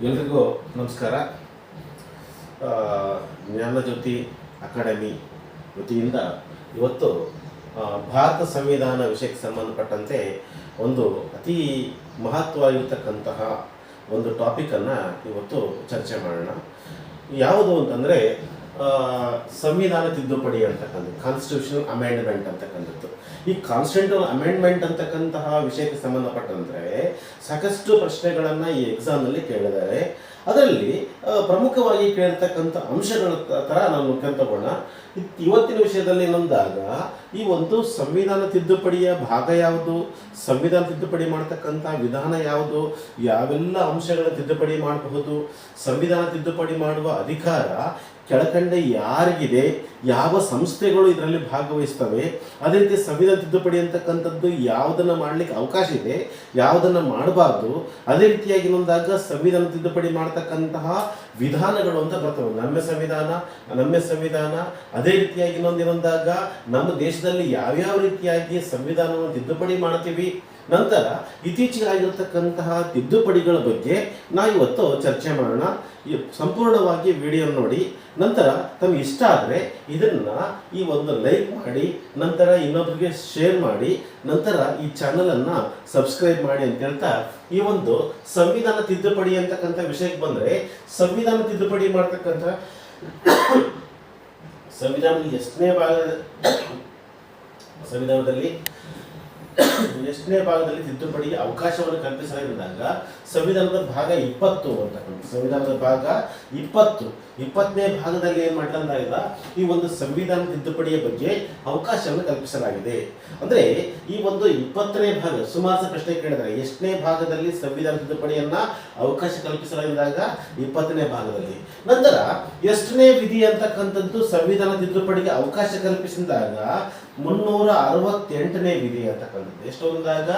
ಎಲ್ರಿಗೂ ನಮಸ್ಕಾರ. ಜ್ಞಾನಜ್ಯೋತಿ ಅಕಾಡೆಮಿ ವತಿಯಿಂದ ಇವತ್ತು ಭಾರತ ಸಂವಿಧಾನ ವಿಷಯಕ್ಕೆ ಸಂಬಂಧಪಟ್ಟಂತೆ ಒಂದು ಅತಿ ಮಹತ್ವವಾಗಿರ್ತಕ್ಕಂತಹ ಒಂದು ಟಾಪಿಕನ್ನು ಇವತ್ತು ಚರ್ಚೆ ಮಾಡೋಣ. ಯಾವುದು ಅಂತಂದರೆ ಸಂವಿಧಾನ ತಿದ್ದುಪಡಿ ಅಂತಕ್ಕಂಥದ್ದು, ಕಾನ್ಸ್ಟಿಟ್ಯೂಷನಲ್ ಅಮೆಂಡ್ಮೆಂಟ್ ಅಂತಕ್ಕಂಥದ್ದು. ಈ ಕಾನ್ಸ್ಟಿಟ್ಯೂಷನಲ್ ಅಮೆಂಡ್ಮೆಂಟ್ ಅಂತಕ್ಕಂತಹ ವಿಷಯಕ್ಕೆ ಸಂಬಂಧಪಟ್ಟಂತೆ ಸಾಕಷ್ಟು ಪ್ರಶ್ನೆಗಳನ್ನು ಈ ಎಕ್ಸಾಮ್ನಲ್ಲಿ ಕೇಳಿದ್ದಾರೆ. ಅದರಲ್ಲಿ ಪ್ರಮುಖವಾಗಿ ಕೇಳಿರ್ತಕ್ಕಂಥ ಅಂಶಗಳ ಥರ ನಾವು ನೋಡ್ಕೊಂತಗೋಣ. ಇವತ್ತಿನ ವಿಷಯದಲ್ಲಿ ನೊಂದಾಗ ಈ ಒಂದು ಸಂವಿಧಾನ ತಿದ್ದುಪಡಿಯ ಭಾಗ ಯಾವುದು, ಸಂವಿಧಾನ ತಿದ್ದುಪಡಿ ಮಾಡ್ತಕ್ಕಂಥ ವಿಧಾನ ಯಾವುದು, ಯಾವೆಲ್ಲ ಅಂಶಗಳ ತಿದ್ದುಪಡಿ ಮಾಡಬಹುದು, ಸಂವಿಧಾನ ತಿದ್ದುಪಡಿ ಮಾಡುವ ಅಧಿಕಾರ ಕೆಳಕಂಡ ಯಾರಿಗಿದೆ, ಯಾವ ಸಂಸ್ಥೆಗಳು ಇದರಲ್ಲಿ ಭಾಗವಹಿಸ್ತವೆ, ಅದೇ ರೀತಿ ಸಂವಿಧಾನ ತಿದ್ದುಪಡಿ ಅಂತಕ್ಕಂಥದ್ದು ಯಾವುದನ್ನು ಮಾಡಲಿಕ್ಕೆ ಅವಕಾಶ ಇದೆ, ಯಾವುದನ್ನು ಮಾಡಬಾರ್ದು, ಅದೇ ರೀತಿಯಾಗಿ ನೊಂದಾಗ ಸಂವಿಧಾನ ತಿದ್ದುಪಡಿ ಮಾಡ್ತಕ್ಕಂತಹ ವಿಧಾನಗಳು ಅಂತ ಬರ್ತವೆ. ನಮ್ಮ ಸಂವಿಧಾನ ಅದೇ ರೀತಿಯಾಗಿ ಇನ್ನೊಂದಾಗ ನಮ್ಮ ದೇಶದಲ್ಲಿ ಯಾವ್ಯಾವ ರೀತಿಯಾಗಿ ಸಂವಿಧಾನವನ್ನು ತಿದ್ದುಪಡಿ ಮಾಡ್ತೀವಿ, ನಂತರ ಇತ್ತೀಚೆಗೆ ಆಗಿರತಕ್ಕಂತಹ ತಿದ್ದುಪಡಿಗಳ ಬಗ್ಗೆ ನಾವು ಇವತ್ತು ಚರ್ಚೆ ಮಾಡೋಣ. ಸಂಪೂರ್ಣವಾಗಿ ವಿಡಿಯೋ ನೋಡಿ, ನಂತರ ತಮಗೆ ಇಷ್ಟ ಆದರೆ ಇದನ್ನು ಈ ಒಂದು ಲೈಕ್ ಮಾಡಿ, ನಂತರ ಇನ್ನೊಬ್ಬರಿಗೆ ಶೇರ್ ಮಾಡಿ, ನಂತರ ಈ ಚಾನಲನ್ನು ಸಬ್ಸ್ಕ್ರೈಬ್ ಮಾಡಿ ಅಂತ ಹೇಳ್ತಾ ಈ ಒಂದು ಸಂವಿಧಾನ ತಿದ್ದುಪಡಿ ಅಂತಕ್ಕಂಥ ವಿಷಯಕ್ಕೆ ಬಂದರೆ, ಸಂವಿಧಾನ ತಿದ್ದುಪಡಿ ಮಾಡ್ತಕ್ಕಂಥ ಸಂವಿಧಾನದಲ್ಲಿ ಎಷ್ಟನೇ ಭಾಗದಲ್ಲಿ ತಿದ್ದುಪಡಿಗೆ ಅವಕಾಶವನ್ನು ಕಲ್ಪಿಸಲಾಗಿದ್ದಾಗ ಸಂವಿಧಾನದ ಭಾಗ 20 ಅಂತಕ್ಕಂಥ ಸಂವಿಧಾನದ ಭಾಗ 20ನೇ ಭಾಗದಲ್ಲಿ ಏನು ಮಾಡಲಾಗಿಲ್ಲ, ಈ ಒಂದು ಸಂವಿಧಾನ ತಿದ್ದುಪಡಿಯ ಬಗ್ಗೆ ಅವಕಾಶವನ್ನು ಕಲ್ಪಿಸಲಾಗಿದೆ. ಅಂದರೆ ಈ ಒಂದು 20ನೇ ಭಾಗ, ಸುಮಾರು ಪ್ರಶ್ನೆ ಕೇಳಿದರೆ ಎಷ್ಟನೇ ಭಾಗದಲ್ಲಿ ಸಂವಿಧಾನ ತಿದ್ದುಪಡಿಯನ್ನ ಅವಕಾಶ ಕಲ್ಪಿಸಲಾಗಿದ್ದಾಗ 20ನೇ ಭಾಗದಲ್ಲಿ. ನಂತರ ಎಷ್ಟನೇ ವಿಧಿ ಅಂತಕ್ಕಂಥದ್ದು ಸಂವಿಧಾನ ತಿದ್ದುಪಡಿಗೆ ಅವಕಾಶ ಕಲ್ಪಿಸಿದಾಗ 368ನೇ ವಿಧಿ ಅಂತಕ್ಕಂಥದ್ದು. ಎಷ್ಟು ಅಂದಾಗ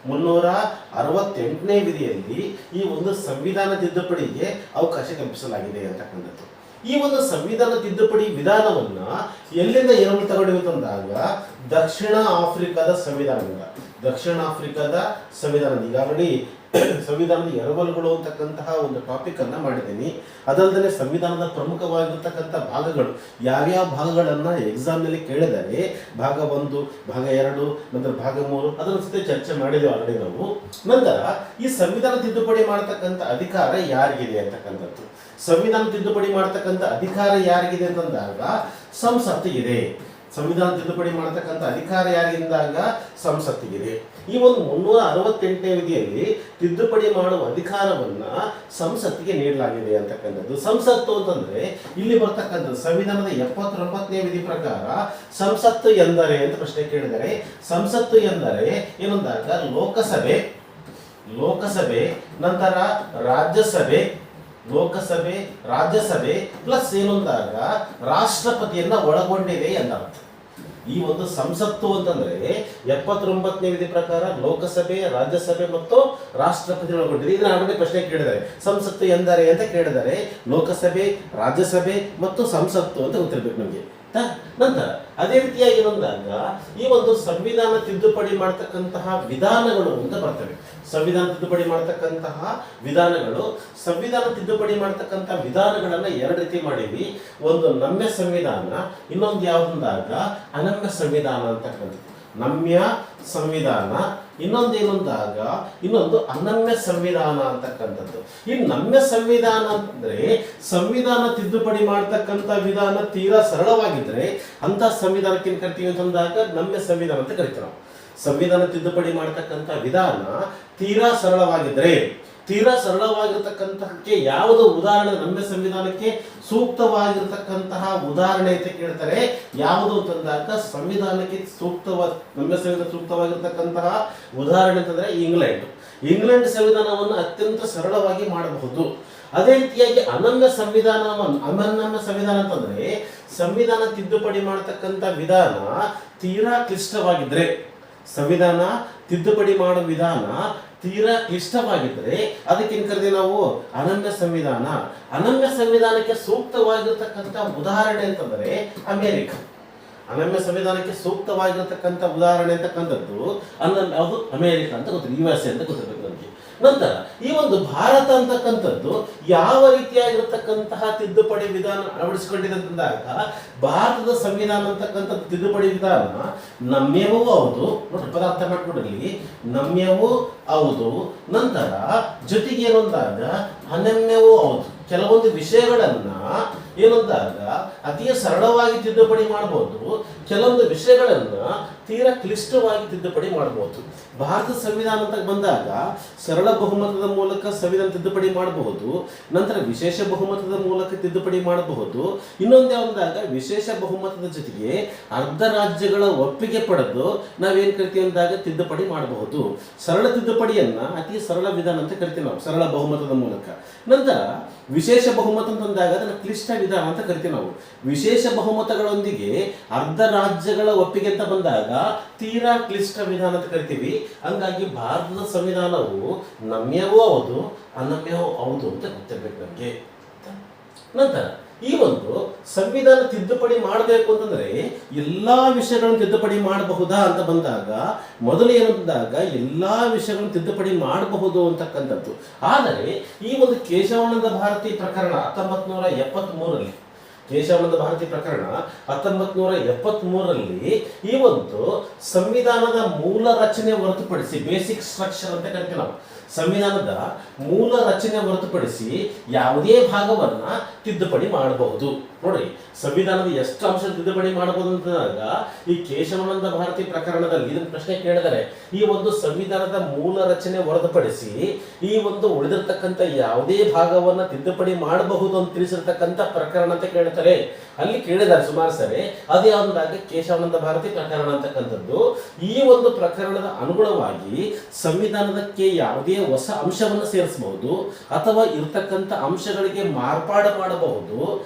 368ನೇ ವಿಧಿಯಲ್ಲಿ ಈ ಒಂದು ಸಂವಿಧಾನ ತಿದ್ದುಪಡಿಗೆ ಅವಕಾಶ ಕಲ್ಪಿಸಲಾಗಿದೆ ಅಂತಕ್ಕಂಥದ್ದು. ಈ ಒಂದು ಸಂವಿಧಾನ ತಿದ್ದುಪಡಿ ವಿಧಾನವನ್ನ ಎಲ್ಲಿಂದ ಎರವಲು ತಗೊಂಡಿರುತ್ತಂದಾಗ ದಕ್ಷಿಣ ಆಫ್ರಿಕಾದ ಸಂವಿಧಾನ ಈಗಾಗಲೇ ಸಂವಿಧಾನದ ಎರವಲುಗಳು ಅಂತಕ್ಕಂತಹ ಒಂದು ಟಾಪಿಕ್ ಅನ್ನ ಮಾಡಿದ್ದೀನಿ. ಅದಲ್ಲದೆ ಸಂವಿಧಾನದ ಪ್ರಮುಖವಾಗಿರ್ತಕ್ಕಂಥ ಭಾಗಗಳು ಯಾವ್ಯಾವ ಭಾಗಗಳನ್ನ ಎಕ್ಸಾಮ್ನಲ್ಲಿ ಕೇಳಿದರೆ ಭಾಗ 1, ಭಾಗ 2, ನಂತರ ಭಾಗ 3 ಅದರ ಜೊತೆ ಚರ್ಚೆ ಮಾಡಿದ್ವಿ ಆಲ್ರೆಡಿ ನಾವು. ನಂತರ ಈ ಸಂವಿಧಾನ ತಿದ್ದುಪಡಿ ಮಾಡತಕ್ಕಂಥ ಅಧಿಕಾರ ಯಾರಿಗಿದೆ ಅಂತಕ್ಕಂಥದ್ದು, ಸಂವಿಧಾನ ತಿದ್ದುಪಡಿ ಮಾಡತಕ್ಕಂಥ ಅಧಿಕಾರ ಯಾರಿಗಿದೆ ಅಂತಂದಾಗ ಸಂಸತ್ತಿಗಿದೆ. ಸಂವಿಧಾನ ತಿದ್ದುಪಡಿ ಮಾಡತಕ್ಕಂಥ ಅಧಿಕಾರ ಯಾರಿಗಿಂದಾಗ ಸಂಸತ್ತಿಗಿದೆ. ಈ ಒಂದು 368ನೇ ವಿಧಿಯಲ್ಲಿ ತಿದ್ದುಪಡಿ ಮಾಡುವ ಅಧಿಕಾರವನ್ನ ಸಂಸತ್ತಿಗೆ ನೀಡಲಾಗಿದೆ ಅಂತಕ್ಕಂಥದ್ದು. ಸಂಸತ್ತು ಅಂತಂದ್ರೆ ಇಲ್ಲಿ ಬರ್ತಕ್ಕಂಥದ್ದು ಸಂವಿಧಾನದ 79ನೇ ವಿಧಿ ಪ್ರಕಾರ ಸಂಸತ್ತು ಎಂದರೆ ಅಂತ ಪ್ರಶ್ನೆ ಕೇಳಿದರೆ, ಸಂಸತ್ತು ಎಂದರೆ ಏನಂದಾಗ ಲೋಕಸಭೆ ನಂತರ ರಾಜ್ಯಸಭೆ ಪ್ಲಸ್ ಏನೊಂದಾಗ ರಾಷ್ಟ್ರಪತಿಯನ್ನ ಒಳಗೊಂಡಿದೆ ಎಂದರ್ಥ. ಈ ಒಂದು ಸಂಸತ್ತು ಅಂತಂದ್ರೆ 79ನೇ ವಿಧಿ ಪ್ರಕಾರ ಲೋಕಸಭೆ, ರಾಜ್ಯಸಭೆ ಮತ್ತು ರಾಷ್ಟ್ರಪತಿ ಒಳಗೊಂಡಿದೆ. ಇದನ್ನ ಆಲ್ರೆಡಿ ಪ್ರಶ್ನೆ ಕೇಳಿದ್ದಾರೆ, ಸಂಸತ್ತು ಎಂದರೆ ಅಂತ ಕೇಳಿದರೆ ಲೋಕಸಭೆ, ರಾಜ್ಯಸಭೆ ಮತ್ತು ಸಂಸತ್ತು ಅಂತ ಗೊತ್ತಿರ್ಬೇಕು ನಮಗೆ. ನಂತರ ಅದೇ ರೀತಿಯಾಗಿ ಬಂದಾಗ ಈ ಒಂದು ಸಂವಿಧಾನ ತಿದ್ದುಪಡಿ ಮಾಡತಕ್ಕಂತಹ ವಿಧಾನಗಳು ಅಂತ ಬರ್ತವೆ. ಸಂವಿಧಾನ ತಿದ್ದುಪಡಿ ಮಾಡತಕ್ಕಂತಹ ವಿಧಾನಗಳು, ಸಂವಿಧಾನ ತಿದ್ದುಪಡಿ ಮಾಡತಕ್ಕಂಥ ವಿಧಾನಗಳನ್ನ 2 ರೀತಿ ಮಾಡೀವಿ. ಒಂದು ನಮ್ಯ ಸಂವಿಧಾನ, ಇನ್ನೊಂದು ಯಾವುದಂದಾಗ ಅನಮ್ಯ ಸಂವಿಧಾನ ಅಂತಕ್ಕಂಥದ್ದು. ನಮ್ಯ ಸಂವಿಧಾನ ಇನ್ನೊಂದು ಅನಮ್ಯ ಸಂವಿಧಾನ ಅಂತಕ್ಕಂಥದ್ದು. ಈ ನಮ್ಯ ಸಂವಿಧಾನ ಅಂದ್ರೆ ಸಂವಿಧಾನ ತಿದ್ದುಪಡಿ ಮಾಡ್ತಕ್ಕಂಥ ವಿಧಾನ ತೀರಾ ಸರಳವಾಗಿದ್ರೆ ಅಂತ ಸಂವಿಧಾನಕ್ಕೆ ಏನ್ ಕರಿತೀವಿ ಅಂತಂದಾಗ ನಮ್ಯ ಸಂವಿಧಾನ ಅಂತ ಕರಿತೀವಿ ನಾವು. ಸಂವಿಧಾನ ತಿದ್ದುಪಡಿ ಮಾಡ್ತಕ್ಕಂಥ ವಿಧಾನ ತೀರಾ ಸರಳವಾಗಿರ್ತಕ್ಕಂಥಕ್ಕೆ ಯಾವುದು ಉದಾಹರಣೆ, ನಮ್ಯ ಸಂವಿಧಾನಕ್ಕೆ ಸೂಕ್ತವಾಗಿರ್ತಕ್ಕಂತಹ ಉದಾಹರಣೆ ಅಂತ ಕೇಳ್ತಾರೆ. ಯಾವುದು ಅಂತಂದಾಗ ಸಂವಿಧಾನಕ್ಕೆ ನಮ್ಯ ಸಂವಿಧಾನ ಸೂಕ್ತವಾಗಿರ್ತಕ್ಕಂತಹ ಉದಾಹರಣೆ ಅಂತಂದ್ರೆ ಇಂಗ್ಲೆಂಡ್ ಸಂವಿಧಾನವನ್ನು ಅತ್ಯಂತ ಸರಳವಾಗಿ ಮಾಡಬಹುದು. ಅದೇ ರೀತಿಯಾಗಿ ಅನನ್ಯ ಸಂವಿಧಾನ ಅಂತಂದ್ರೆ ಸಂವಿಧಾನ ತಿದ್ದುಪಡಿ ಮಾಡತಕ್ಕಂಥ ವಿಧಾನ ತೀರಾ ಕ್ಲಿಷ್ಟವಾಗಿದ್ರೆ, ಸಂವಿಧಾನ ತಿದ್ದುಪಡಿ ಮಾಡೋ ವಿಧಾನ ತೀರಾ ಕ್ಲಿಷ್ಟವಾಗಿದ್ರೆ ಅದಕ್ಕೆ ಕರೆದಿ ನಾವು ಅನನ್ಯ ಸಂವಿಧಾನಕ್ಕೆ ಸೂಕ್ತವಾಗಿರ್ತಕ್ಕಂಥ ಉದಾಹರಣೆ ಅಂತಂದ್ರೆ ಅಮೆರಿಕ. ಅನನ್ಯ ಸಂವಿಧಾನಕ್ಕೆ ಸೂಕ್ತವಾಗಿರ್ತಕ್ಕಂಥ ಉದಾಹರಣೆ ಅಂತಕ್ಕಂಥದ್ದು ಅದು ಅಮೆರಿಕ ಅಂತ ಗೊತ್ತಿಲ್ಲ, USA ಅಂತ ಗೊತ್ತಿರಬೇಕು ನಮಗೆ. ನಂತರ ಈ ಒಂದು ಭಾರತ ಅಂತಕ್ಕಂಥದ್ದು ಯಾವ ರೀತಿಯಾಗಿರತಕ್ಕಂತಹ ತಿದ್ದುಪಡಿ ವಿಧಾನ ಅಳವಡಿಸಿಕೊಂಡಿದೆ ಅಂತಂದಾಗ ಭಾರತದ ಸಂವಿಧಾನ ಅಂತಕ್ಕಂಥದ್ದು ತಿದ್ದುಪಡಿ ವಿಧಾನ ನಮ್ಯವೂ ಹೌದು, ನೋಡಿ ಪದಾರ್ಥ ಮಾಡ್ಕೊಡ್ರಿ, ನಮ್ಯವೂ ಹೌದು, ನಂತರ ಜೊತೆಗೆ ಏನೊಂದಾಗ ಅನನ್ಯವೂ ಹೌದು. ಕೆಲವೊಂದು ವಿಷಯಗಳನ್ನ ಏನಂದಾಗ ಅತಿ ಸರಳವಾಗಿ ತಿದ್ದುಪಡಿ ಮಾಡಬಹುದು, ಕೆಲವೊಂದು ವಿಷಯಗಳನ್ನ ತೀರಾ ಕ್ಲಿಷ್ಟವಾಗಿ ತಿದ್ದುಪಡಿ ಮಾಡಬಹುದು. ಭಾರತ ಸಂವಿಧಾನ ಅಂತ ಬಂದಾಗ ಸರಳ ಬಹುಮತದ ಮೂಲಕ ಸಂವಿಧಾನ ತಿದ್ದುಪಡಿ ಮಾಡಬಹುದು, ನಂತರ ವಿಶೇಷ ಬಹುಮತದ ಮೂಲಕ ತಿದ್ದುಪಡಿ ಮಾಡಬಹುದು. ಇನ್ನೊಂದು ಯಾವ್ದಾಗ ವಿಶೇಷ ಬಹುಮತದ ಜೊತೆಗೆ ಅರ್ಧ ರಾಜ್ಯಗಳ ಒಪ್ಪಿಗೆ ಪಡೆದು ನಾವೇನ್ ಕರಿತೀವಿ ಅಂದಾಗ ತಿದ್ದುಪಡಿ ಮಾಡಬಹುದು. ಸರಳ ತಿದ್ದುಪಡಿಯನ್ನ ಅತಿ ಸರಳ ವಿಧಾನ ಅಂತ ಕರಿತೀವಿ ನಾವು, ಸರಳ ಬಹುಮತದ ಮೂಲಕ. ನಂತರ ವಿಶೇಷ ಬಹುಮತ ಅಂತಂದಾಗ ಅದನ್ನ ಕ್ಲಿಷ್ಟ ವಿಧಾನ ಅಂತ ಕರಿತೀವಿ ನಾವು. ವಿಶೇಷ ಬಹುಮತಗಳೊಂದಿಗೆ ಅರ್ಧ ರಾಜ್ಯಗಳ ಒಪ್ಪಿಗೆ ಅಂತ ಬಂದಾಗ ತೀರಾ ಕ್ಲಿಷ್ಟ ವಿಧಾನ ಅಂತ ಕರಿತೀವಿ. ಹಂಗಾಗಿ ಭಾರತದ ಸಂವಿಧಾನವು ನಮ್ಯವೂ ಹೌದು, ಅನಮ್ಯವೂ ಹೌದು ಅಂತ ಗೊತ್ತಿರ್ಬೇಕು ನಮಗೆ. ನಂತರ ಈ ಒಂದು ಸಂವಿಧಾನ ತಿದ್ದುಪಡಿ ಮಾಡಬೇಕು ಅಂತಂದ್ರೆ ಎಲ್ಲಾ ವಿಷಯಗಳನ್ನು ತಿದ್ದುಪಡಿ ಮಾಡಬಹುದಾ ಅಂತ ಬಂದಾಗ ಮೊದಲು ಏನಂದಾಗ ಎಲ್ಲಾ ವಿಷಯಗಳನ್ನು ತಿದ್ದುಪಡಿ ಮಾಡಬಹುದು ಅಂತಕ್ಕಂಥದ್ದು. ಆದರೆ ಈ ಒಂದು ಕೇಶವಾನಂದ ಭಾರತಿ ಪ್ರಕರಣ 1973ರಲ್ಲಿ, ಕೇಶವಾನಂದ ಭಾರತಿ ಪ್ರಕರಣ 1973ರಲ್ಲಿ ಈ ಒಂದು ಸಂವಿಧಾನದ ಮೂಲ ರಚನೆ ಹೊರತುಪಡಿಸಿ, ಬೇಸಿಕ್ ಸ್ಟ್ರಕ್ಚರ್ ಅಂತ ಕರಿತೀವಿ ನಾವು, ಸಂವಿಧಾನದ ಮೂಲ ರಚನೆ ಹೊರತುಪಡಿಸಿ ಯಾವುದೇ ಭಾಗವನ್ನ ತಿದ್ದುಪಡಿ ಮಾಡಬಹುದು. ನೋಡಿ ಸಂವಿಧಾನದ ಎಷ್ಟು ಅಂಶ ತಿದ್ದುಪಡಿ ಮಾಡಬಹುದು ಅಂತಂದಾಗ ಈ ಕೇಶವಾನಂದ ಭಾರತಿ ಪ್ರಕರಣದಲ್ಲಿ ಇದನ್ನ ಪ್ರಶ್ನೆ ಕೇಳಿದರೆ ಈ ಒಂದು ಸಂವಿಧಾನದ ಮೂಲ ರಚನೆ ಹೊರತುಪಡಿಸಿ ಈ ಒಂದು ಉಳಿದಿರ್ತಕ್ಕಂಥ ಯಾವುದೇ ಭಾಗವನ್ನ ತಿದ್ದುಪಡಿ ಮಾಡಬಹುದು ಅಂತ ತಿಳಿಸಿರ್ತಕ್ಕಂಥ ಪ್ರಕರಣ ಅಂತ ಕೇಳ್ತಾರೆ. ಅಲ್ಲಿ ಕೇಳಿದ್ದಾರೆ ಸುಮಾರು ಸರಿ. ಅದೇ ಯಾವ್ದಾಗಿ ಕೇಶವಾನಂದ ಭಾರತಿ ಪ್ರಕರಣ ಅಂತಕ್ಕಂಥದ್ದು. ಈ ಒಂದು ಪ್ರಕರಣದ ಅನುಗುಣವಾಗಿ ಸಂವಿಧಾನದಕ್ಕೆ ಯಾವುದೇ ಹೊಸ ಅಂಶವನ್ನು ಸೇರಿಸಬಹುದು, ಅಥವಾ ಇರ್ತಕ್ಕಂಥ ಅಂಶಗಳಿಗೆ ಮಾರ್ಪಾಡು ಮಾಡಬಹುದು,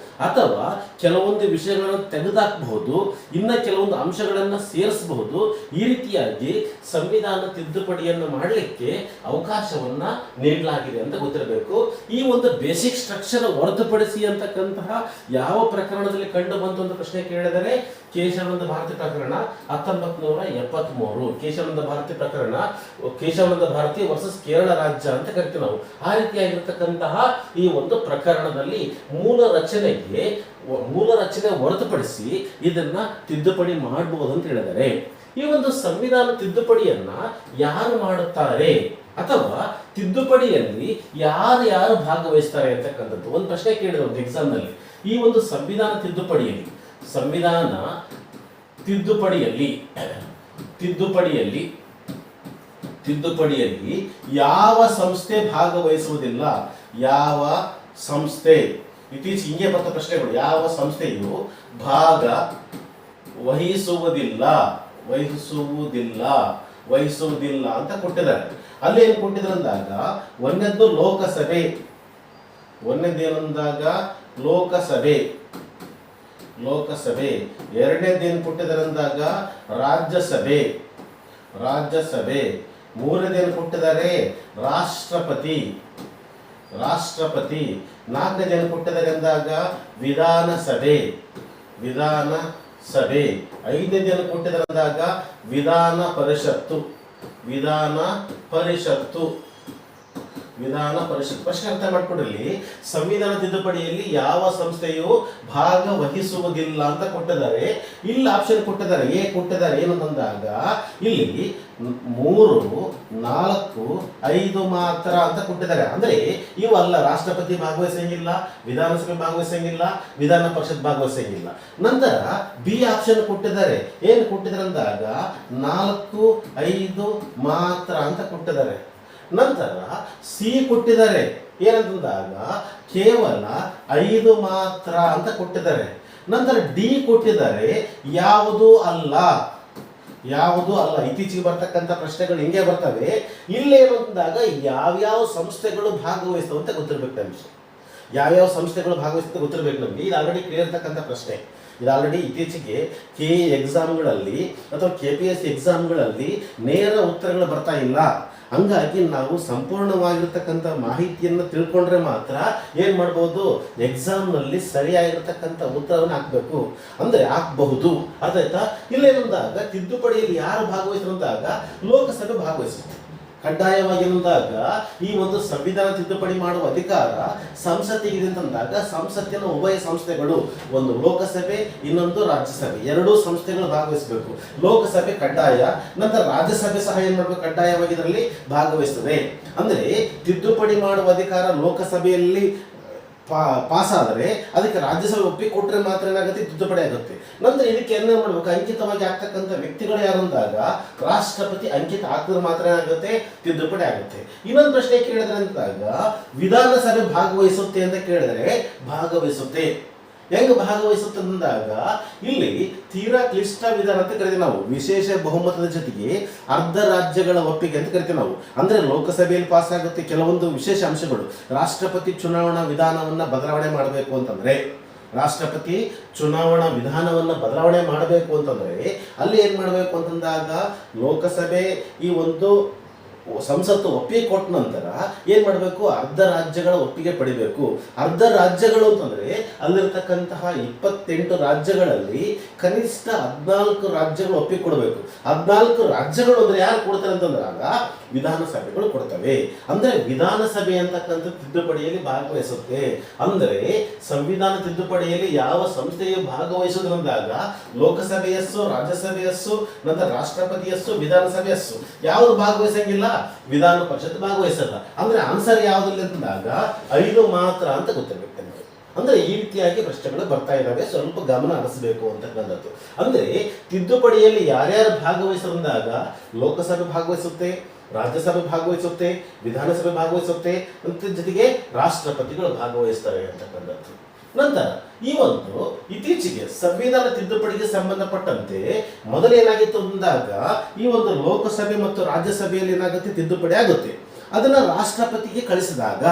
ಅಥವಾ ಕೆಲವೊಂದು ವಿಷಯಗಳನ್ನು ತೆಗೆದುಹಾಕಬಹುದು, ಇನ್ನ ಕೆಲವೊಂದು ಅಂಶಗಳನ್ನ ಸೇರಿಸಬಹುದು. ಈ ರೀತಿಯಾಗಿ ಸಂವಿಧಾನ ತಿದ್ದುಪಡಿಯನ್ನು ಮಾಡಲಿಕ್ಕೆ ಅವಕಾಶವನ್ನ ನೀಡಲಾಗಿದೆ ಅಂತ ಗೊತ್ತಿರಬೇಕು. ಈ ಒಂದು ಬೇಸಿಕ್ ಸ್ಟ್ರಕ್ಚರ್ ಹೊರತುಪಡಿಸಿ ಅಂತಕ್ಕಂತಹ ಯಾವ ಪ್ರಕರಣದಲ್ಲಿ ಕಂಡು ಬಂತು ಅಂತ ಪ್ರಶ್ನೆ ಕೇಳಿದರೆ ಕೇಶವಾನಂದ ಭಾರತಿ ಪ್ರಕರಣ 1973. ಕೇಶವಾನಂದ ಭಾರತಿ ಪ್ರಕರಣ, ಕೇಶವಾನಂದ ಭಾರತಿ ವರ್ಸಸ್ ಕೇರಳ ರಾಜ್ಯ ಅಂತ ಕರಿತೀವಿ ನಾವು. ಆ ರೀತಿಯಾಗಿರ್ತಕ್ಕಂತಹ ಈ ಒಂದು ಪ್ರಕರಣದಲ್ಲಿ ಮೂಲ ರಚನೆ ಹೊರತುಪಡಿಸಿ ಇದನ್ನ ತಿದ್ದುಪಡಿ ಮಾಡಬಹುದು ಅಂತ ಹೇಳಿದರೆ, ಈ ಒಂದು ಸಂವಿಧಾನ ತಿದ್ದುಪಡಿಯನ್ನ ಯಾರು ಮಾಡುತ್ತಾರೆ ಅಥವಾ ತಿದ್ದುಪಡಿಯಲ್ಲಿ ಯಾರು ಭಾಗವಹಿಸ್ತಾರೆ ಅಂತಕ್ಕಂಥದ್ದು ಒಂದು ಪ್ರಶ್ನೆ ಕೇಳಿದ ಒಂದು ಎಕ್ಸಾಮ್ ನಲ್ಲಿ. ಈ ಒಂದು ಸಂವಿಧಾನ ತಿದ್ದುಪಡಿಯಲ್ಲಿ ಯಾವ ಸಂಸ್ಥೆ ಭಾಗವಹಿಸುವುದಿಲ್ಲ? ಯಾವ ಸಂಸ್ಥೆ, ಇತ್ತೀಚೆಗೆ ಹಿಂಗೆ ಬಂದ ಪ್ರಶ್ನೆಗಳು, ಯಾವ ಸಂಸ್ಥೆಯು ವಹಿಸುವುದಿಲ್ಲ ಅಂತ ಕೊಟ್ಟಿದ್ದಾರೆ. ಅಲ್ಲಿ ಏನು ಕೊಟ್ಟಿದ್ರು ಅಂದಾಗ ಒಂದನೇದು ಲೋಕಸಭೆ, ಎರಡನೇದೇನು ಕೊಟ್ಟಿದ್ದಾರೆ ಅಂದಾಗ ರಾಜ್ಯಸಭೆ, ಮೂರನೇದೇನು ಕೊಟ್ಟಿದ್ದಾರೆ ರಾಷ್ಟ್ರಪತಿ, ನಾಲ್ಕನೇದೇನು ಕೊಟ್ಟಿದ್ದಾರೆ ಅಂದಾಗ ವಿಧಾನಸಭೆ, ಐದನೇದೇನು ಕೊಟ್ಟಿದ್ದಾರೆ ಅಂದಾಗ ವಿಧಾನ ಪರಿಷತ್ತು. ಪ್ರಶ್ನೆ ಅರ್ಥ ಮಾಡ್ಕೊಡ್ರಿ. ಸಂವಿಧಾನ ತಿದ್ದುಪಡಿಯಲ್ಲಿ ಯಾವ ಸಂಸ್ಥೆಯು ಭಾಗವಹಿಸುವುದಿಲ್ಲ ಅಂತ ಕೊಟ್ಟಿದ್ದಾರೆ. ಇಲ್ಲಿ ಆಪ್ಷನ್ ಕೊಟ್ಟಿದ್ದಾರೆ, ಏನಂದಾಗ ಇಲ್ಲಿ 3, 4, 5 ಮಾತ್ರ ಅಂತ ಕೊಟ್ಟಿದ್ದಾರೆ. ಅಂದ್ರೆ ಇವಲ್ಲ, ರಾಷ್ಟ್ರಪತಿ ಭಾಗವಹಿಸಂಗಿಲ್ಲ, ವಿಧಾನಸಭೆ ಭಾಗವಹಿಸಂಗಿಲ್ಲ, ವಿಧಾನ ಪರಿಷತ್ ಭಾಗವಹಿಸಂಗಿಲ್ಲ. ನಂತರ ಬಿ ಆಪ್ಷನ್ ಕೊಟ್ಟಿದ್ದಾರೆ, ಏನು ಕೊಟ್ಟಿದ್ದಾರೆ ಅಂದಾಗ 4, 5 ಮಾತ್ರ ಅಂತ ಕೊಟ್ಟಿದ್ದಾರೆ. ನಂತರ ಸಿ ಕೊಟ್ಟಿದ್ದಾರೆ, ಏನಂತಂದಾಗ ಕೇವಲ 5 ಮಾತ್ರ ಅಂತ ಕೊಟ್ಟಿದ್ದಾರೆ. ನಂತರ ಡಿ ಕೊಟ್ಟಿದ್ದಾರೆ, ಯಾವುದೂ ಅಲ್ಲ. ಇತ್ತೀಚೆಗೆ ಬರ್ತಕ್ಕಂಥ ಪ್ರಶ್ನೆಗಳು ಹಿಂಗೆ ಬರ್ತವೆ. ಇಲ್ಲೇನು ಅಂದಾಗ ಯಾವ್ಯಾವ ಸಂಸ್ಥೆಗಳು ಭಾಗವಹಿಸ್ತವೆ ಅಂತ ಗೊತ್ತಿರ್ಬೇಕು ನಮಗೆ. ಯಾವ್ಯಾವ ಸಂಸ್ಥೆಗಳು ಭಾಗವಹಿಸ್ತವೆ ಗೊತ್ತಿರ್ಬೇಕು ನಮಗೆ. ಇದು ಆಲ್ರೆಡಿ ಕ್ಲಿಯರ್ ಇರ್ತಕ್ಕಂಥ ಪ್ರಶ್ನೆ. ಇದು ಆಲ್ರೆಡಿ ಇತ್ತೀಚೆಗೆ KE ಎಕ್ಸಾಮ್ಗಳಲ್ಲಿ ಅಥವಾ KPSC ಎಕ್ಸಾಮ್ಗಳಲ್ಲಿ ನೇರ ಉತ್ತರಗಳು ಬರ್ತಾ ಇಲ್ಲ. ಹಂಗಾಗಿ ನಾವು ಸಂಪೂರ್ಣವಾಗಿರ್ತಕ್ಕಂಥ ಮಾಹಿತಿಯನ್ನು ತಿಳ್ಕೊಂಡ್ರೆ ಮಾತ್ರ ಏನು ಮಾಡ್ಬೋದು, ಎಕ್ಸಾಮ್ನಲ್ಲಿ ಸರಿಯಾಗಿರ್ತಕ್ಕಂಥ ಉತ್ತರವನ್ನು ಹಾಕಬೇಕು, ಅಂದರೆ ಹಾಕಬಹುದು. ಅದಾಯ್ತಾ? ಇಲ್ಲೇನಂದಾಗ ತಿದ್ದುಪಡಿಯಲ್ಲಿ ಯಾರು ಭಾಗವಹಿಸಿದಂದಾಗ ಲೋಕಸಭೆ ಭಾಗವಹಿಸುತ್ತೆ. ಕಡ್ಡಾಯವಾಗಿ ಅಂದಾಗ ಈ ಒಂದು ಸಂವಿಧಾನ ತಿದ್ದುಪಡಿ ಮಾಡುವ ಅಧಿಕಾರ ಸಂಸತ್ತಿಗಿದೆ ಅಂತಂದಾಗ ಸಂಸತ್ತಿನ ಉಭಯ ಸಂಸ್ಥೆಗಳು, ಒಂದು ಲೋಕಸಭೆ ಇನ್ನೊಂದು ರಾಜ್ಯಸಭೆ, ಎರಡೂ ಸಂಸ್ಥೆಗಳು ಭಾಗವಹಿಸಬೇಕು. ಲೋಕಸಭೆ ಕಡ್ಡಾಯ, ನಂತರ ರಾಜ್ಯಸಭೆ ಸಹ ಏನ್ ಮಾಡಬೇಕು, ಕಡ್ಡಾಯವಾಗಿ ಇದರಲ್ಲಿ ಭಾಗವಹಿಸ್ತದೆ. ಅಂದ್ರೆ ತಿದ್ದುಪಡಿ ಮಾಡುವ ಅಧಿಕಾರ ಲೋಕಸಭೆಯಲ್ಲಿ ಪಾಸ್ ಆದರೆ ಅದಕ್ಕೆ ರಾಜ್ಯಸಭೆ ಒಪ್ಪಿಗೆ ಕೊಟ್ಟರೆ ಮಾತ್ರ ಏನಾಗುತ್ತೆ, ತಿದ್ದುಪಡಿ ಆಗುತ್ತೆ. ನಂತರ ಇದಕ್ಕೆ ಏನೇ ಮಾಡಬೇಕು, ಅಂಕಿತವಾಗಿ ಆಗ್ತಕ್ಕಂಥ ವ್ಯಕ್ತಿಗಳು ಯಾರು ಅಂದಾಗ ರಾಷ್ಟ್ರಪತಿ ಅಂಕಿತ ಹಾಕಿದ್ರೆ ಮಾತ್ರ ಏನಾಗುತ್ತೆ, ತಿದ್ದುಪಡಿ ಆಗುತ್ತೆ. ಇನ್ನೊಂದು ಪ್ರಶ್ನೆ ಕೇಳಿದ್ರೆ ಅಂದಾಗ ವಿಧಾನಸಭೆ ಭಾಗವಹಿಸುತ್ತೆ ಅಂತ ಕೇಳಿದ್ರೆ ಭಾಗವಹಿಸುತ್ತೆ. ಹೆಂಗ್ ಭಾಗವಹಿಸುತ್ತೆ ಅಂದಾಗ ಇಲ್ಲಿ ತೀರಾ ಕ್ಲಿಷ್ಟ ವಿಧಾನ ಅಂತ ಕರಿತೀವಿ ನಾವು. ವಿಶೇಷ ಬಹುಮತದ ಜೊತೆಗೆ ಅರ್ಧ ರಾಜ್ಯಗಳ ಒಪ್ಪಿಗೆ ಅಂತ ಕರಿತೀವಿ ನಾವು. ಅಂದ್ರೆ ಲೋಕಸಭೆಯಲ್ಲಿ ಪಾಸ್ ಆಗುತ್ತೆ ಕೆಲವೊಂದು ವಿಶೇಷ ಅಂಶಗಳು. ರಾಷ್ಟ್ರಪತಿ ಚುನಾವಣಾ ವಿಧಾನವನ್ನ ಬದಲಾವಣೆ ಮಾಡಬೇಕು ಅಂತಂದ್ರೆ, ರಾಷ್ಟ್ರಪತಿ ಚುನಾವಣಾ ವಿಧಾನವನ್ನ ಬದಲಾವಣೆ ಮಾಡಬೇಕು ಅಂತಂದ್ರೆ ಅಲ್ಲಿ ಏನ್ ಮಾಡಬೇಕು ಅಂತಂದಾಗ ಲೋಕಸಭೆ ಈ ಒಂದು ಸಂಸತ್ತು ಒಪ್ಪಿಗೆ ಕೊಟ್ಟ ನಂತರ ಏನ್ ಮಾಡಬೇಕು, ಅರ್ಧ ರಾಜ್ಯಗಳ ಒಪ್ಪಿಗೆ ಪಡಿಬೇಕು. ಅರ್ಧ ರಾಜ್ಯಗಳು ಅಂತಂದ್ರೆ ಅಲ್ಲಿರ್ತಕ್ಕಂತಹ 28 ರಾಜ್ಯಗಳಲ್ಲಿ ಕನಿಷ್ಠ 14 ರಾಜ್ಯಗಳು ಒಪ್ಪಿಗೆ ಕೊಡಬೇಕು. 14 ರಾಜ್ಯಗಳು ಅಂದ್ರೆ ಯಾರು ಕೊಡ್ತಾರೆ ಅಂತಂದ್ರಾಗ ವಿಧಾನಸಭೆಗಳು ಕೊಡ್ತವೆ. ಅಂದ್ರೆ ವಿಧಾನಸಭೆ ಅಂತಕ್ಕಂಥ ತಿದ್ದುಪಡಿಯಲ್ಲಿ ಭಾಗವಹಿಸುತ್ತೆ. ಅಂದ್ರೆ ಸಂವಿಧಾನ ತಿದ್ದುಪಡಿಯಲ್ಲಿ ಯಾವ ಸಂಸ್ಥೆಯು ಭಾಗವಹಿಸುವುದಂದಾಗ ಲೋಕಸಭೆಯಸ್ಸು, ರಾಜ್ಯಸಭೆಯಸ್ಸು, ನಂತರ ರಾಷ್ಟ್ರಪತಿಯಸ್ಸು, ವಿಧಾನಸಭೆಯಸ್ಸು ಯಾವುದು ಭಾಗವಹಿಸಂಗಿಲ್ಲ, ವಿಧಾನ ಪರಿಷತ್ ಭಾಗವಹಿಸಲ್ಲ. ಅಂದ್ರೆ ಆನ್ಸರ್ ಯಾವುದಿಲ್ಲ ಅಂತಂದಾಗ 5 ಮಾತ್ರ ಅಂತ ಗೊತ್ತಿರಬೇಕು. ಅಂದ್ರೆ ಈ ರೀತಿಯಾಗಿ ಪ್ರಶ್ನೆಗಳು ಬರ್ತಾ ಇದ್ದಾವೆ, ಸ್ವಲ್ಪ ಗಮನ ಹರಿಸಬೇಕು ಅಂತಕ್ಕಂಥದ್ದು. ಅಂದ್ರೆ ತಿದ್ದುಪಡಿಯಲ್ಲಿ ಯಾರ್ಯಾರು ಭಾಗವಹಿಸಿದಾಗ ಲೋಕಸಭೆ ಭಾಗವಹಿಸುತ್ತೆ, ರಾಜ್ಯಸಭೆ ಭಾಗವಹಿಸುತ್ತೆ, ವಿಧಾನಸಭೆ ಭಾಗವಹಿಸುತ್ತೆ, ಮತ್ತು ಜೊತೆಗೆ ರಾಷ್ಟ್ರಪತಿಗಳು ಭಾಗವಹಿಸ್ತಾರೆ ಅಂತಕ್ಕಂಥದ್ದು. ನಂತರ ಈ ಒಂದು ಇತ್ತೀಚೆಗೆ ಸಂವಿಧಾನ ತಿದ್ದುಪಡಿಗೆ ಸಂಬಂಧಪಟ್ಟಂತೆ ಮೊದಲೇನಾಗಿತ್ತು ಅಂದಾಗ ಈ ಒಂದು ಲೋಕಸಭೆ ಮತ್ತು ರಾಜ್ಯಸಭೆಯಲ್ಲಿ ಏನಾಗುತ್ತೆ, ತಿದ್ದುಪಡಿ ಆಗುತ್ತೆ. ಅದನ್ನ ರಾಷ್ಟ್ರಪತಿಗೆ ಕಳಿಸಿದಾಗ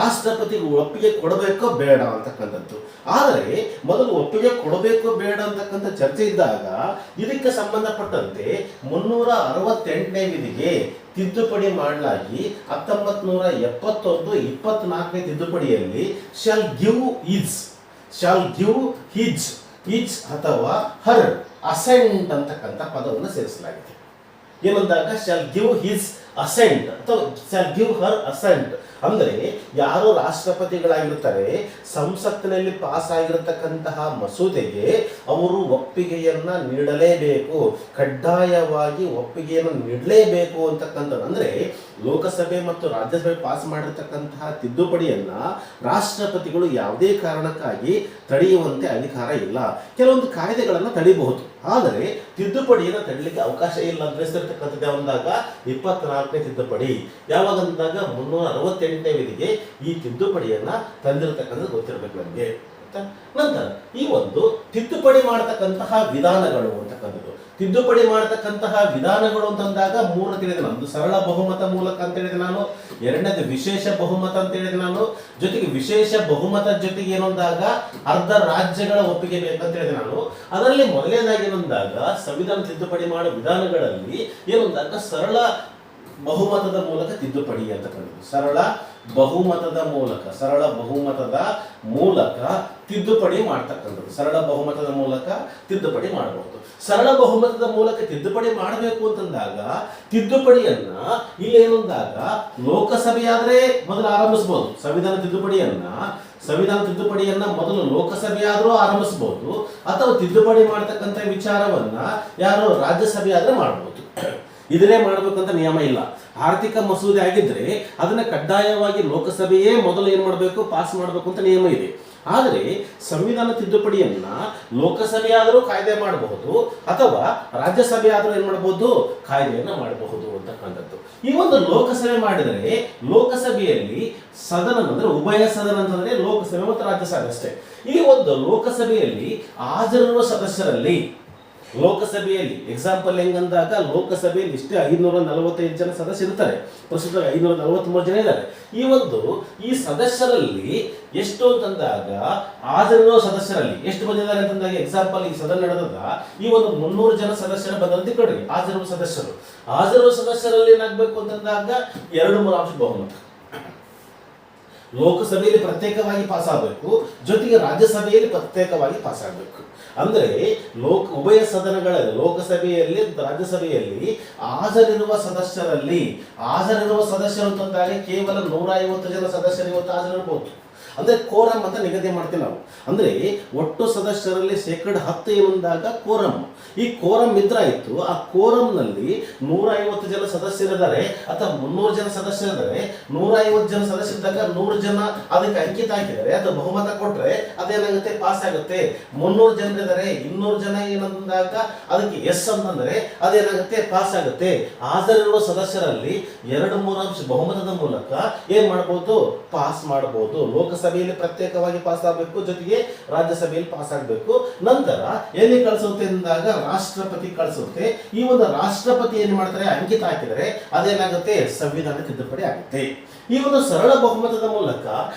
ರಾಷ್ಟ್ರಪತಿಗೆ ಒಪ್ಪಿಗೆ ಕೊಡಬೇಕೋ ಬೇಡ ಅಂತಕ್ಕಂಥದ್ದು. ಆದರೆ ಮೊದಲು ಒಪ್ಪಿಗೆ ಕೊಡಬೇಕು ಬೇಡ ಅಂತಕ್ಕಂಥ ಚರ್ಚೆ ಇದ್ದಾಗ ಇದಕ್ಕೆ ಸಂಬಂಧಪಟ್ಟಂತೆ 368ನೇ ವಿಧಿಗೆ ತಿದ್ದುಪಡಿ ಮಾಡಲಾಗಿ 1971-24ನೇ ತಿದ್ದುಪಡಿಯಲ್ಲಿ ಶಾಲ್ ಗಿವ್ ಹಿಜ್ ಅಥವಾ ಹರ್ ಅಸೆಂಟ್ ಅಂತಕ್ಕಂಥ ಪದವನ್ನು ಸೇರಿಸಲಾಗಿದೆ. ಏನಂದಾಗ ಶಾಲ್ ಗಿವ್ ಹಿಸ್ ಅಸೆಂಟ್ ಅಥವಾ ಶಾಲ್ ಗಿವ್ ಹರ್ ಅಸೆಂಟ್ ಅಂದ್ರೆ ಯಾರು ರಾಷ್ಟ್ರಪತಿಗಳಾಗಿರ್ತಾರೆ ಸಂಸತ್ತಿನಲ್ಲಿ ಪಾಸ್ ಆಗಿರತಕ್ಕಂತಹ ಮಸೂದೆಗೆ ಅವರು ಒಪ್ಪಿಗೆಯನ್ನ ನೀಡಲೇಬೇಕು, ಕಡ್ಡಾಯವಾಗಿ ಒಪ್ಪಿಗೆಯನ್ನು ನೀಡಲೇಬೇಕು ಅಂತಕ್ಕಂಥದ್ದು. ಅಂದ್ರೆ ಲೋಕಸಭೆ ಮತ್ತು ರಾಜ್ಯಸಭೆ ಪಾಸ್ ಮಾಡಿರ್ತಕ್ಕಂತಹ ತಿದ್ದುಪಡಿಯನ್ನ ರಾಷ್ಟ್ರಪತಿಗಳು ಯಾವುದೇ ಕಾರಣಕ್ಕಾಗಿ ತಡೆಯುವಂತೆ ಅಧಿಕಾರ ಇಲ್ಲ. ಕೆಲವೊಂದು ಕಾಯ್ದೆಗಳನ್ನು ತಡೆಯಬಹುದು, ಆದರೆ ತಿದ್ದುಪಡಿಯನ್ನು ತಡಲಿಕ್ಕೆ ಅವಕಾಶ ಇಲ್ಲ ಅಂತ ತಿಳಿಸಿರ್ತಕ್ಕಂಥದ್ದು ಅಂದಾಗ 24ನೇ ತಿದ್ದುಪಡಿ. ಯಾವಾಗ ಅಂದಾಗ 368ನೇ ವಿಧಿಗೆ ಈ ತಿದ್ದುಪಡಿಯನ್ನ ತಂದಿರತಕ್ಕಂಥದ್ದು ಗೊತ್ತಿರಬೇಕು ನಮಗೆ. ನಂತರ ಈ ಒಂದು ತಿದ್ದುಪಡಿ ಮಾಡತಕ್ಕಂತಹ ವಿಧಾನಗಳು ಅಂತಕ್ಕಂಥದ್ದು. ತಿದ್ದುಪಡಿ ಮಾಡತಕ್ಕಂತಹ ವಿಧಾನಗಳು ಅಂತಂದಾಗ 3 ತಿಳಿದೆ ನಾನು. ಒಂದು ಸರಳ ಬಹುಮತ ಮೂಲಕ ಅಂತ ಹೇಳಿದೆ ನಾನು, ಎರಡನೇದು ವಿಶೇಷ ಬಹುಮತ ಅಂತ ಹೇಳಿದೆ ನಾನು, ಜೊತೆಗೆ ವಿಶೇಷ ಬಹುಮತ ಜೊತೆಗೆ ಏನೊಂದಾಗ ಅರ್ಧ ರಾಜ್ಯಗಳ ಒಪ್ಪಿಗೆ ಬೇಕಂತ ಹೇಳಿದೆ ನಾನು. ಅದರಲ್ಲಿ ಮೊದಲನೇದಾಗಿ ಏನೊಂದಾಗ ಸಂವಿಧಾನ ತಿದ್ದುಪಡಿ ಮಾಡೋ ವಿಧಾನಗಳಲ್ಲಿ ಏನೊಂದಾಗ ಸರಳ ಬಹುಮತದ ಮೂಲಕ ತಿದ್ದುಪಡಿ ಅಂತಕ್ಕಂಥದ್ದು. ಸರಳ ಬಹುಮತದ ಮೂಲಕ ತಿದ್ದುಪಡಿ ಮಾಡ್ತಕ್ಕಂಥದ್ದು. ಸರಳ ಬಹುಮತದ ಮೂಲಕ ತಿದ್ದುಪಡಿ ಮಾಡಬಹುದು. ಸರಳ ಬಹುಮತದ ಮೂಲಕ ತಿದ್ದುಪಡಿ ಮಾಡಬೇಕು ಅಂತಂದಾಗ ತಿದ್ದುಪಡಿಯನ್ನ ಇಲ್ಲಿ ಏನಂದಾಗ ಲೋಕಸಭೆಯಾದ್ರೆ ಮೊದಲು ಆರಂಭಿಸಬಹುದು. ಸಂವಿಧಾನ ತಿದ್ದುಪಡಿಯನ್ನ ಮೊದಲು ಲೋಕಸಭೆಯಾದ್ರೂ ಆರಂಭಿಸಬಹುದು, ಅಥವಾ ತಿದ್ದುಪಡಿ ಮಾಡತಕ್ಕಂಥ ವಿಚಾರವನ್ನ ಯಾರು ರಾಜ್ಯಸಭೆ ಆದ್ರೆ ಮಾಡಬಹುದು. ಇದನ್ನೇ ಮಾಡಬೇಕಂತ ನಿಯಮ ಇಲ್ಲ. ಆರ್ಥಿಕ ಮಸೂದೆ ಆಗಿದ್ರೆ ಅದನ್ನ ಕಡ್ಡಾಯವಾಗಿ ಲೋಕಸಭೆಯೇ ಮೊದಲು ಏನ್ ಮಾಡಬೇಕು, ಪಾಸ್ ಮಾಡಬೇಕು ಅಂತ ನಿಯಮ ಇದೆ. ಆದರೆ ಸಂವಿಧಾನ ತಿದ್ದುಪಡಿಯನ್ನ ಲೋಕಸಭೆ ಆದರೂ ಕಾಯ್ದೆ ಮಾಡಬಹುದು, ಅಥವಾ ರಾಜ್ಯಸಭೆ ಆದರೂ ಏನ್ ಮಾಡಬಹುದು, ಕಾಯ್ದೆಯನ್ನ ಮಾಡಬಹುದು ಅಂತಕ್ಕಂಥದ್ದು. ಈ ಒಂದು ಲೋಕಸಭೆ ಮಾಡಿದರೆ ಲೋಕಸಭೆಯಲ್ಲಿ ಸದನ ಅಂದ್ರೆ ಉಭಯ ಸದನ ಅಂತಂದ್ರೆ ಲೋಕಸಭೆ ಮತ್ತು ರಾಜ್ಯಸಭೆ ಅಷ್ಟೇ. ಈ ಒಂದು ಲೋಕಸಭೆಯಲ್ಲಿ ಹಾಜರಿರುವ ಸದಸ್ಯರಲ್ಲಿ ಲೋಕಸಭೆಯಲ್ಲಿ ಎಕ್ಸಾಂಪಲ್ ಹೆಂಗಂದಾಗ ಲೋಕಸಭೆಯಲ್ಲಿ ಇಷ್ಟೇ 545 ಜನ ಸದಸ್ಯರು ಇರ್ತಾರೆ. ಪ್ರಸ್ತುತ 543 ಜನ ಇದ್ದಾರೆ. ಈ ಸದಸ್ಯರಲ್ಲಿ ಎಷ್ಟು ಅಂತಂದಾಗ ಹಾಜರಿರುವ ಸದಸ್ಯರಲ್ಲಿ ಎಷ್ಟು ಬಂದಿದ್ದಾರೆ ಅಂತಂದಾಗ ಎಕ್ಸಾಂಪಲ್ ಈ ಸದನ ನಡೆದಾಗ ಈ ಒಂದು 300 ಜನ ಸದಸ್ಯರು ಬಂದಂತೆ ಕೊಡ್ರಿ. ಹಾಜರಿರುವ ಸದಸ್ಯರಲ್ಲಿ ಏನಾಗಬೇಕು ಅಂತಂದಾಗ 2/3 ಬಹುಮತ. ಲೋಕಸಭೆಯಲ್ಲಿ ಪ್ರತ್ಯೇಕವಾಗಿ ಪಾಸ್ ಆಗಬೇಕು, ಜೊತೆಗೆ ರಾಜ್ಯಸಭೆಯಲ್ಲಿ ಪ್ರತ್ಯೇಕವಾಗಿ ಪಾಸ್ ಆಗಬೇಕು. ಅಂದರೆ ಉಭಯ ಸದನಗಳಲ್ಲಿ, ಲೋಕಸಭೆಯಲ್ಲಿ ರಾಜ್ಯಸಭೆಯಲ್ಲಿ ಹಾಜರಿರುವ ಸದಸ್ಯರು ಅಂತಂದಾಗ ಕೇವಲ 150 ಜನ ಸದಸ್ಯರು ಇವತ್ತು ಹಾಜರಿರಬಹುದು. ಅಂದರೆ ಕೋರಮ್ ಅಂತ ನಿಗದಿ ಮಾಡ್ತೀವಿ ನಾವು. ಅಂದರೆ ಒಟ್ಟು ಸದಸ್ಯರಲ್ಲಿ 10% ಏನಂದಾಗ ಕೋರಮ್. ಈ ಕೋರಮ್ ಇದ್ರಾಯಿತು. ಆ ಕೋರಮ್ನಲ್ಲಿ 150 ಜನ ಸದಸ್ಯರಿದ್ದಾರೆ ಅಥವಾ 300 ಜನ ಸದಸ್ಯರಿದ್ದಾರೆ. 150 ಜನ ಸದಸ್ಯರಿದ್ದಾಗ 100 ಜನ ಅದಕ್ಕೆ ಅಂಕಿತ ಹಾಕಿದರೆ ಅದು ಬಹುಮತ ಕೊಟ್ಟರೆ ಅದೇನಾಗುತ್ತೆ, ಪಾಸ್ ಆಗುತ್ತೆ. 300 ಜನರಿದ್ದಾರೆ, 200 ಜನ ಏನಂದಾಗ ಅದಕ್ಕೆ ಎಸ್ ಅಂತಂದರೆ ಅದೇನಾಗುತ್ತೆ, ಪಾಸ್ ಆಗುತ್ತೆ. ಹಾಜರಿರುವ ಸದಸ್ಯರಲ್ಲಿ 2/3 ಬಹುಮತದ ಮೂಲಕ ಏನ್ ಮಾಡಬಹುದು, ಪಾಸ್ ಮಾಡಬಹುದು. ಲೋಕಸಭೆಯಲ್ಲಿ ಪ್ರತ್ಯೇಕವಾಗಿ ಪಾಸ್ ಆಗಬೇಕು, ಜೊತೆಗೆ ರಾಜ್ಯಸಭೆಯಲ್ಲಿ ಪಾಸ್ ಆಗಬೇಕು. ನಂತರ ಎಲ್ಲಿ ಕಳಿಸುತ್ತೆ ಅಂದಾಗ ರಾಷ್ಟ್ರಪತಿ ಕಳಿಸುತ್ತೆ. ಈ ಒಂದು ರಾಷ್ಟ್ರಪತಿ ಏನ್ ಮಾಡ್ತಾರೆ, ಅಂಕಿತ ಹಾಕಿದರೆ ಅದೇನಾಗುತ್ತೆ, ಸಂವಿಧಾನ ತಿದ್ದುಪಡಿ ಆಗುತ್ತೆ. ಈ ಒಂದು ಸರಳ ಬಹುಮತದ ಮೂಲಕ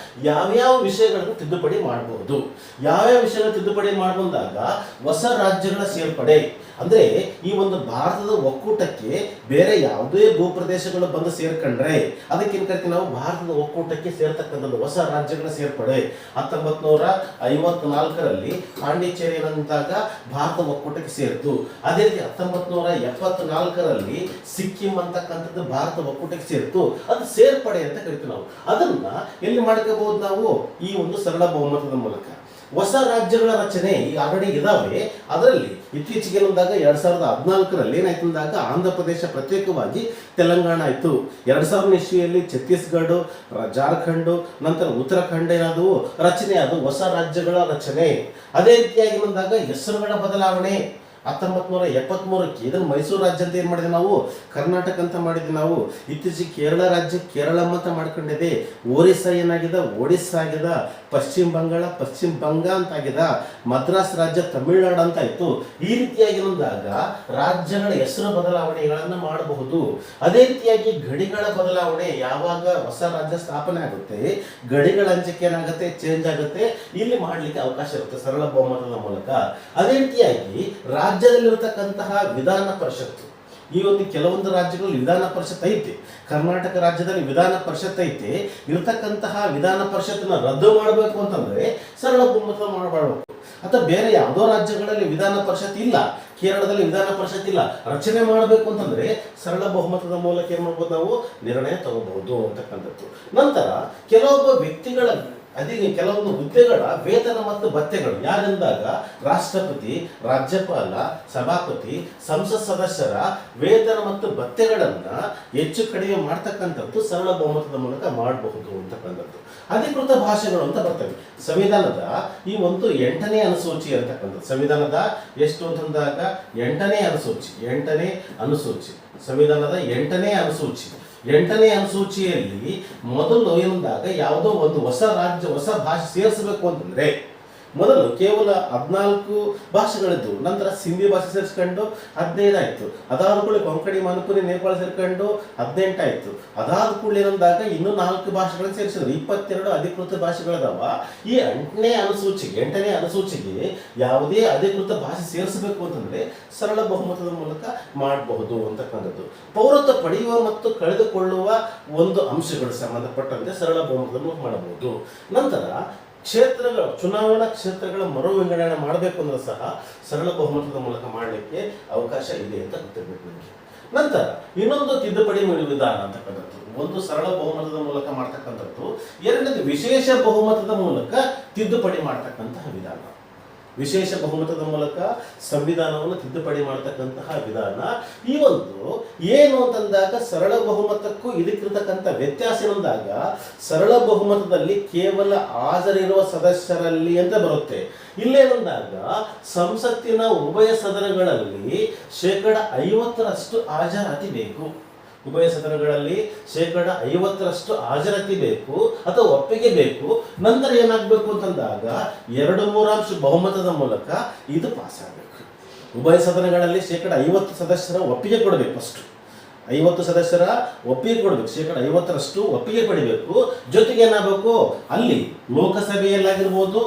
ಯಾವ್ಯಾವ ವಿಷಯಗಳನ್ನು ತಿದ್ದುಪಡಿ ಮಾಡಬಹುದು. ಯಾವ್ಯಾವ ವಿಷಯಗಳ ತಿದ್ದುಪಡಿ ಮಾಡಬಹುದಾಗ ಹೊಸ ರಾಜ್ಯಗಳ ಸೇರ್ಪಡೆ. ಅಂದ್ರೆ ಈ ಒಂದು ಭಾರತದ ಒಕ್ಕೂಟಕ್ಕೆ ಬೇರೆ ಯಾವುದೇ ಭೂಪ್ರದೇಶಗಳು ಬಂದು ಸೇರ್ಕೊಂಡ್ರೆ ಅದಕ್ಕೆ ಕರಿತೀವಿ ನಾವು ಭಾರತದ ಒಕ್ಕೂಟಕ್ಕೆ ಸೇರ್ತಕ್ಕಂಥದ್ದು ಹೊಸ ರಾಜ್ಯಗಳ ಸೇರ್ಪಡೆ. 1954ರಲ್ಲಿ ಪಾಂಡಿಚೇರಿ ಏನಂದಾಗ ಭಾರತ ಒಕ್ಕೂಟಕ್ಕೆ ಸೇರಿತು. ಅದೇ ರೀತಿ 1974ರಲ್ಲಿ ಸಿಕ್ಕಿಂ ಅಂತಕ್ಕಂಥದ್ದು ಭಾರತ ಒಕ್ಕೂಟಕ್ಕೆ ಸೇರಿತು. ಅದು ಸೇರ್ಪಡೆ ಅಂತ ಕರಿತೀವಿ ನಾವು. ಅದನ್ನ ಎಲ್ಲಿ ಮಾಡ್ಕೋಬಹುದು ನಾವು, ಈ ಒಂದು ಸರಳ ಬಹುಮತದ ಮೂಲಕ. ಹೊಸ ರಾಜ್ಯಗಳ ರಚನೆ ಈಗ ಆಲ್ರೆಡಿ ಇದಾವೆ. ಅದರಲ್ಲಿ ಇತ್ತೀಚೆಗೆ ಬಂದಾಗ 2014ರಲ್ಲಿ ಏನಾಯ್ತು ಅಂದಾಗ ಆಂಧ್ರ ಪ್ರದೇಶ ಪ್ರತ್ಯೇಕವಾಗಿ ತೆಲಂಗಾಣ ಆಯಿತು. 2000 ಇಸ್ವಿಯಲ್ಲಿ ಛತ್ತೀಸ್ಗಢ, ಜಾರ್ಖಂಡ್, ನಂತರ ಉತ್ತರಾಖಂಡ ಏನಾದವು ರಚನೆ, ಅದು ಹೊಸ ರಾಜ್ಯಗಳ ರಚನೆ. ಅದೇ ರೀತಿಯಾಗಿ ಬಂದಾಗ ಹೆಸರುಗಳ ಬದಲಾವಣೆ. 1973ಕ್ಕೆ ಇದನ್ನು ಮೈಸೂರು ರಾಜ್ಯ ಅಂತ ಏನ್ ಮಾಡಿದ್ವಿ ನಾವು, ಕರ್ನಾಟಕ ಅಂತ ಮಾಡಿದ್ವಿ ನಾವು. ಇತ್ತೀಚೆಗೆ ಕೇರಳ ರಾಜ್ಯ ಕೇರಳಂ ಅಂತ ಮಾಡ್ಕೊಂಡಿದೆ. ಒರಿಸ್ಸಾ ಏನಾಗಿದೆ, ಒಡಿಸ್ಸಾ ಆಗಿದೆ. ಪಶ್ಚಿಮ ಬಂಗಾಳ ಪಶ್ಚಿಮ ಬಂಗ ಅಂತ ಆಗಿದೆ. ಮದ್ರಾಸ್ ರಾಜ್ಯ ತಮಿಳುನಾಡು ಅಂತ ಆಯ್ತು. ಈ ರೀತಿಯಾಗಿ ಬಂದಾಗ ರಾಜ್ಯಗಳ ಹೆಸರು ಬದಲಾವಣೆಗಳನ್ನು ಮಾಡಬಹುದು. ಅದೇ ರೀತಿಯಾಗಿ ಗಡಿಗಳ ಬದಲಾವಣೆ. ಯಾವಾಗ ಹೊಸ ರಾಜ್ಯ ಸ್ಥಾಪನೆ ಆಗುತ್ತೆ ಗಡಿಗಳ ಹಂಚಿಕೆ ಏನಾಗುತ್ತೆ, ಚೇಂಜ್ ಆಗುತ್ತೆ. ಇಲ್ಲಿ ಮಾಡ್ಲಿಕ್ಕೆ ಅವಕಾಶ ಇರುತ್ತೆ ಸರಳ ಬಹುಮತದ ಮೂಲಕ. ಅದೇ ರೀತಿಯಾಗಿ ರಾಜ್ಯದಲ್ಲಿರತಕ್ಕಂತಹ ವಿಧಾನ ಪರಿಷತ್ತು. ಈ ಒಂದು ಕೆಲವೊಂದು ರಾಜ್ಯಗಳಲ್ಲಿ ವಿಧಾನ ಪರಿಷತ್ ಐತೆ. ಕರ್ನಾಟಕ ರಾಜ್ಯದಲ್ಲಿ ವಿಧಾನ ಪರಿಷತ್ ಐತೆ. ಇರತಕ್ಕಂತಹ ವಿಧಾನ ಪರಿಷತ್ತನ್ನ ರದ್ದು ಮಾಡಬೇಕು ಅಂತಂದ್ರೆ ಸರಳ ಬಹುಮತ ಮಾಡಬಾರಬೇಕು. ಅಥವಾ ಬೇರೆ ಯಾವುದೋ ರಾಜ್ಯಗಳಲ್ಲಿ ವಿಧಾನ ಪರಿಷತ್ ಇಲ್ಲ, ಕೇರಳದಲ್ಲಿ ವಿಧಾನ ಪರಿಷತ್ ಇಲ್ಲ, ರಚನೆ ಮಾಡಬೇಕು ಅಂತಂದ್ರೆ ಸರಳ ಬಹುಮತದ ಮೂಲಕ ಏನ್ ಮಾಡ್ಬೋದು, ನಾವು ನಿರ್ಣಯ ತಗೋಬಹುದು ಅಂತಕ್ಕಂಥದ್ದು. ನಂತರ ಕೆಲವೊಬ್ಬ ವ್ಯಕ್ತಿಗಳ ಕೆಲವೊಂದು ಹುದ್ದೆಗಳ ವೇತನ ಮತ್ತು ಭತ್ಯೆಗಳು ಯಾರೆಂದಾಗ ರಾಷ್ಟ್ರಪತಿ, ರಾಜ್ಯಪಾಲ, ಸಭಾಪತಿ, ಸಂಸತ್ ಸದಸ್ಯರ ವೇತನ ಮತ್ತು ಭತ್ಯೆಗಳನ್ನ ಹೆಚ್ಚು ಕಡಿಮೆ ಮಾಡ್ತಕ್ಕಂಥದ್ದು ಸರಳ ಬಹುಮತದ ಮೂಲಕ ಮಾಡಬಹುದು ಅಂತಕ್ಕಂಥದ್ದು. ಅಧಿಕೃತ ಭಾಷೆಗಳು ಅಂತ ಬರ್ತವೆ. ಸಂವಿಧಾನದ ಈ ಒಂದು 8ನೇ ಅನುಸೂಚಿ ಅಂತಕ್ಕಂಥದ್ದು. ಸಂವಿಧಾನದ ಎಷ್ಟು ಅಂತಂದಾಗ 8ನೇ ಅನುಸೂಚಿ. ಸಂವಿಧಾನದ 8ನೇ ಅನುಸೂಚಿ. 8ನೇ ಅನುಸೂಚಿಯಲ್ಲಿ ಮೊದಲು ಏನಂದಾಗ ಯಾವುದೋ ಒಂದು ಹೊಸ ರಾಜ್ಯ, ಹೊಸ ಭಾಷೆ ಸೇರಿಸಬೇಕು ಅಂತಂದ್ರೆ ಮೊದಲು ಕೇವಲ 14 ಭಾಷೆಗಳಿದ್ದು, ನಂತರ ಸಿಂಧಿ ಭಾಷೆ ಸೇರಿಸ್ಕೊಂಡು 15 ಆಯ್ತು. ಅದಾದ ಕೂಡಲೇ ಕೊಂಕಣಿ, ಮಣಿಪುರಿ, ನೇಪಾಳ ಸೇರ್ಕೊಂಡು 18 ಆಯ್ತು. ಅದಾದ ಕೂಡಲೇ ಏನಂದಾಗ ಇನ್ನೂ 4 ಭಾಷೆಗಳನ್ನು ಸೇರಿಸಿದ್ರು. 22 ಅಧಿಕೃತ ಭಾಷೆಗಳಿದಾವ. ಈ 8ನೇ ಅನುಸೂಚಿಗೆ ಯಾವುದೇ ಅಧಿಕೃತ ಭಾಷೆ ಸೇರಿಸಬೇಕು ಅಂತಂದ್ರೆ ಸರಳ ಬಹುಮತದ ಮೂಲಕ ಮಾಡಬಹುದು ಅಂತಕ್ಕಂಥದ್ದು. ಪೌರತ್ವ ಪಡೆಯುವ ಮತ್ತು ಕಳೆದುಕೊಳ್ಳುವ ಒಂದು ಅಂಶಗಳು ಸಂಬಂಧಪಟ್ಟಂತೆ ಸರಳ ಬಹುಮತದ ಮೂಲಕ ಮಾಡಬಹುದು. ನಂತರ ಚುನಾವಣಾ ಕ್ಷೇತ್ರಗಳ ಮರು ವಿಂಗಡಣೆ ಮಾಡಬೇಕು ಅಂದ್ರೆ ಸಹ ಸರಳ ಬಹುಮತದ ಮೂಲಕ ಮಾಡಲಿಕ್ಕೆ ಅವಕಾಶ ಇದೆ ಅಂತ ಗೊತ್ತಿರಬೇಕು ನಿಮಗೆ. ನಂತರ ಇನ್ನೊಂದು ತಿದ್ದುಪಡಿ ವಿಧಾನ ಅಂತಕ್ಕಂಥದ್ದು. ಒಂದು ಸರಳ ಬಹುಮತದ ಮೂಲಕ ಮಾಡ್ತಕ್ಕಂಥದ್ದು, ಎರಡನೇದು ವಿಶೇಷ ಬಹುಮತದ ಮೂಲಕ ತಿದ್ದುಪಡಿ ಮಾಡ್ತಕ್ಕಂತಹ ವಿಧಾನ. ವಿಶೇಷ ಬಹುಮತದ ಮೂಲಕ ಸಂವಿಧಾನವನ್ನು ತಿದ್ದುಪಡಿ ಮಾಡತಕ್ಕಂತಹ ವಿಧಾನ. ಈ ಒಂದು ಏನು ಅಂತಂದಾಗ ಸರಳ ಬಹುಮತಕ್ಕೂ ಇದಕ್ಕಿರ್ತಕ್ಕಂಥ ವ್ಯತ್ಯಾಸ ಏನಂದಾಗ ಸರಳ ಬಹುಮತದಲ್ಲಿ ಕೇವಲ ಹಾಜರಿರುವ ಸದಸ್ಯರಲ್ಲಿ ಅಂತ ಬರುತ್ತೆ. ಇಲ್ಲೇನಂದಾಗ ಸಂಸತ್ತಿನ ಉಭಯ ಸದನಗಳಲ್ಲಿ 50% ಹಾಜರಾತಿ ಬೇಕು. ಉಭಯ ಸದನಗಳಲ್ಲಿ 50% ಹಾಜರಾತಿ ಬೇಕು ಅಥವಾ ಒಪ್ಪಿಗೆ ಬೇಕು. ನಂತರ ಏನಾಗಬೇಕು ಅಂತಂದಾಗ 2/3 ಬಹುಮತದ ಮೂಲಕ ಇದು ಪಾಸ್ ಆಗಬೇಕು. ಉಭಯ ಸದನಗಳಲ್ಲಿ 50 ಸದಸ್ಯರ ಒಪ್ಪಿಗೆ ಕೊಡಬೇಕು. ಫಸ್ಟ್ 50 ಸದಸ್ಯರ ಒಪ್ಪಿಗೆ ಕೊಡಬೇಕು. 50% ಒಪ್ಪಿಗೆ ಪಡಿಬೇಕು. ಜೊತೆಗೆ ಏನಾಗಬೇಕು, ಅಲ್ಲಿ ಲೋಕಸಭೆಯಲ್ಲಿ ಆಗಿರ್ಬೋದು,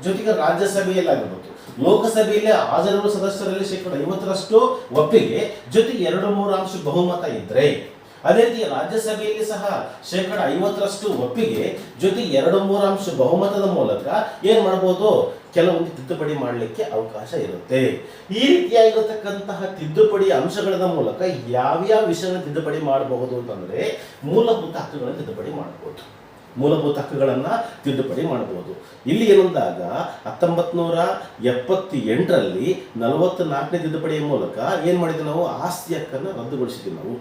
ಜೊತೆಗೆ ರಾಜ್ಯಸಭೆಯಲ್ಲಿ ಆಗಿರ್ಬೋದು. ಲೋಕಸಭೆಯಲ್ಲಿ ಹಾಜರಿರುವ ಸದಸ್ಯರಲ್ಲಿ 50% ಒಪ್ಪಿಗೆ, ಜೊತೆಗೆ 2/3 ಬಹುಮತ ಇದ್ರೆ ಅದೇ ರೀತಿ ರಾಜ್ಯಸಭೆಯಲ್ಲಿ ಸಹ 50% ಒಪ್ಪಿಗೆ ಜೊತೆಗೆ 2/3 ಬಹುಮತದ ಮೂಲಕ ಏನ್ ಮಾಡಬಹುದು, ಕೆಲವೊಂದು ತಿದ್ದುಪಡಿ ಮಾಡಲಿಕ್ಕೆ ಅವಕಾಶ ಇರುತ್ತೆ. ಈ ರೀತಿಯಾಗಿರತಕ್ಕಂತಹ ತಿದ್ದುಪಡಿ ಅಂಶಗಳ ಮೂಲಕ ಯಾವ್ಯಾವ ವಿಷಯಗಳನ್ನು ತಿದ್ದುಪಡಿ ಮಾಡಬಹುದು ಅಂತಂದ್ರೆ ಮೂಲಭೂತ ಹಕ್ಕುಗಳನ್ನು ತಿದ್ದುಪಡಿ ಮಾಡಬಹುದು. ಮೂಲಭೂತ ಹಕ್ಕುಗಳನ್ನ ತಿದ್ದುಪಡಿ ಮಾಡಬಹುದು. ಇಲ್ಲಿ ಏನಂದಾಗ 1978ರಲ್ಲಿ 44ನೇ ತಿದ್ದುಪಡಿಯ ಮೂಲಕ ಏನ್ ಮಾಡಿದ್ವಿ ನಾವು, ಆಸ್ತಿ ಹಕ್ಕನ್ನು ರದ್ದುಗೊಳಿಸಿದ್ವಿ.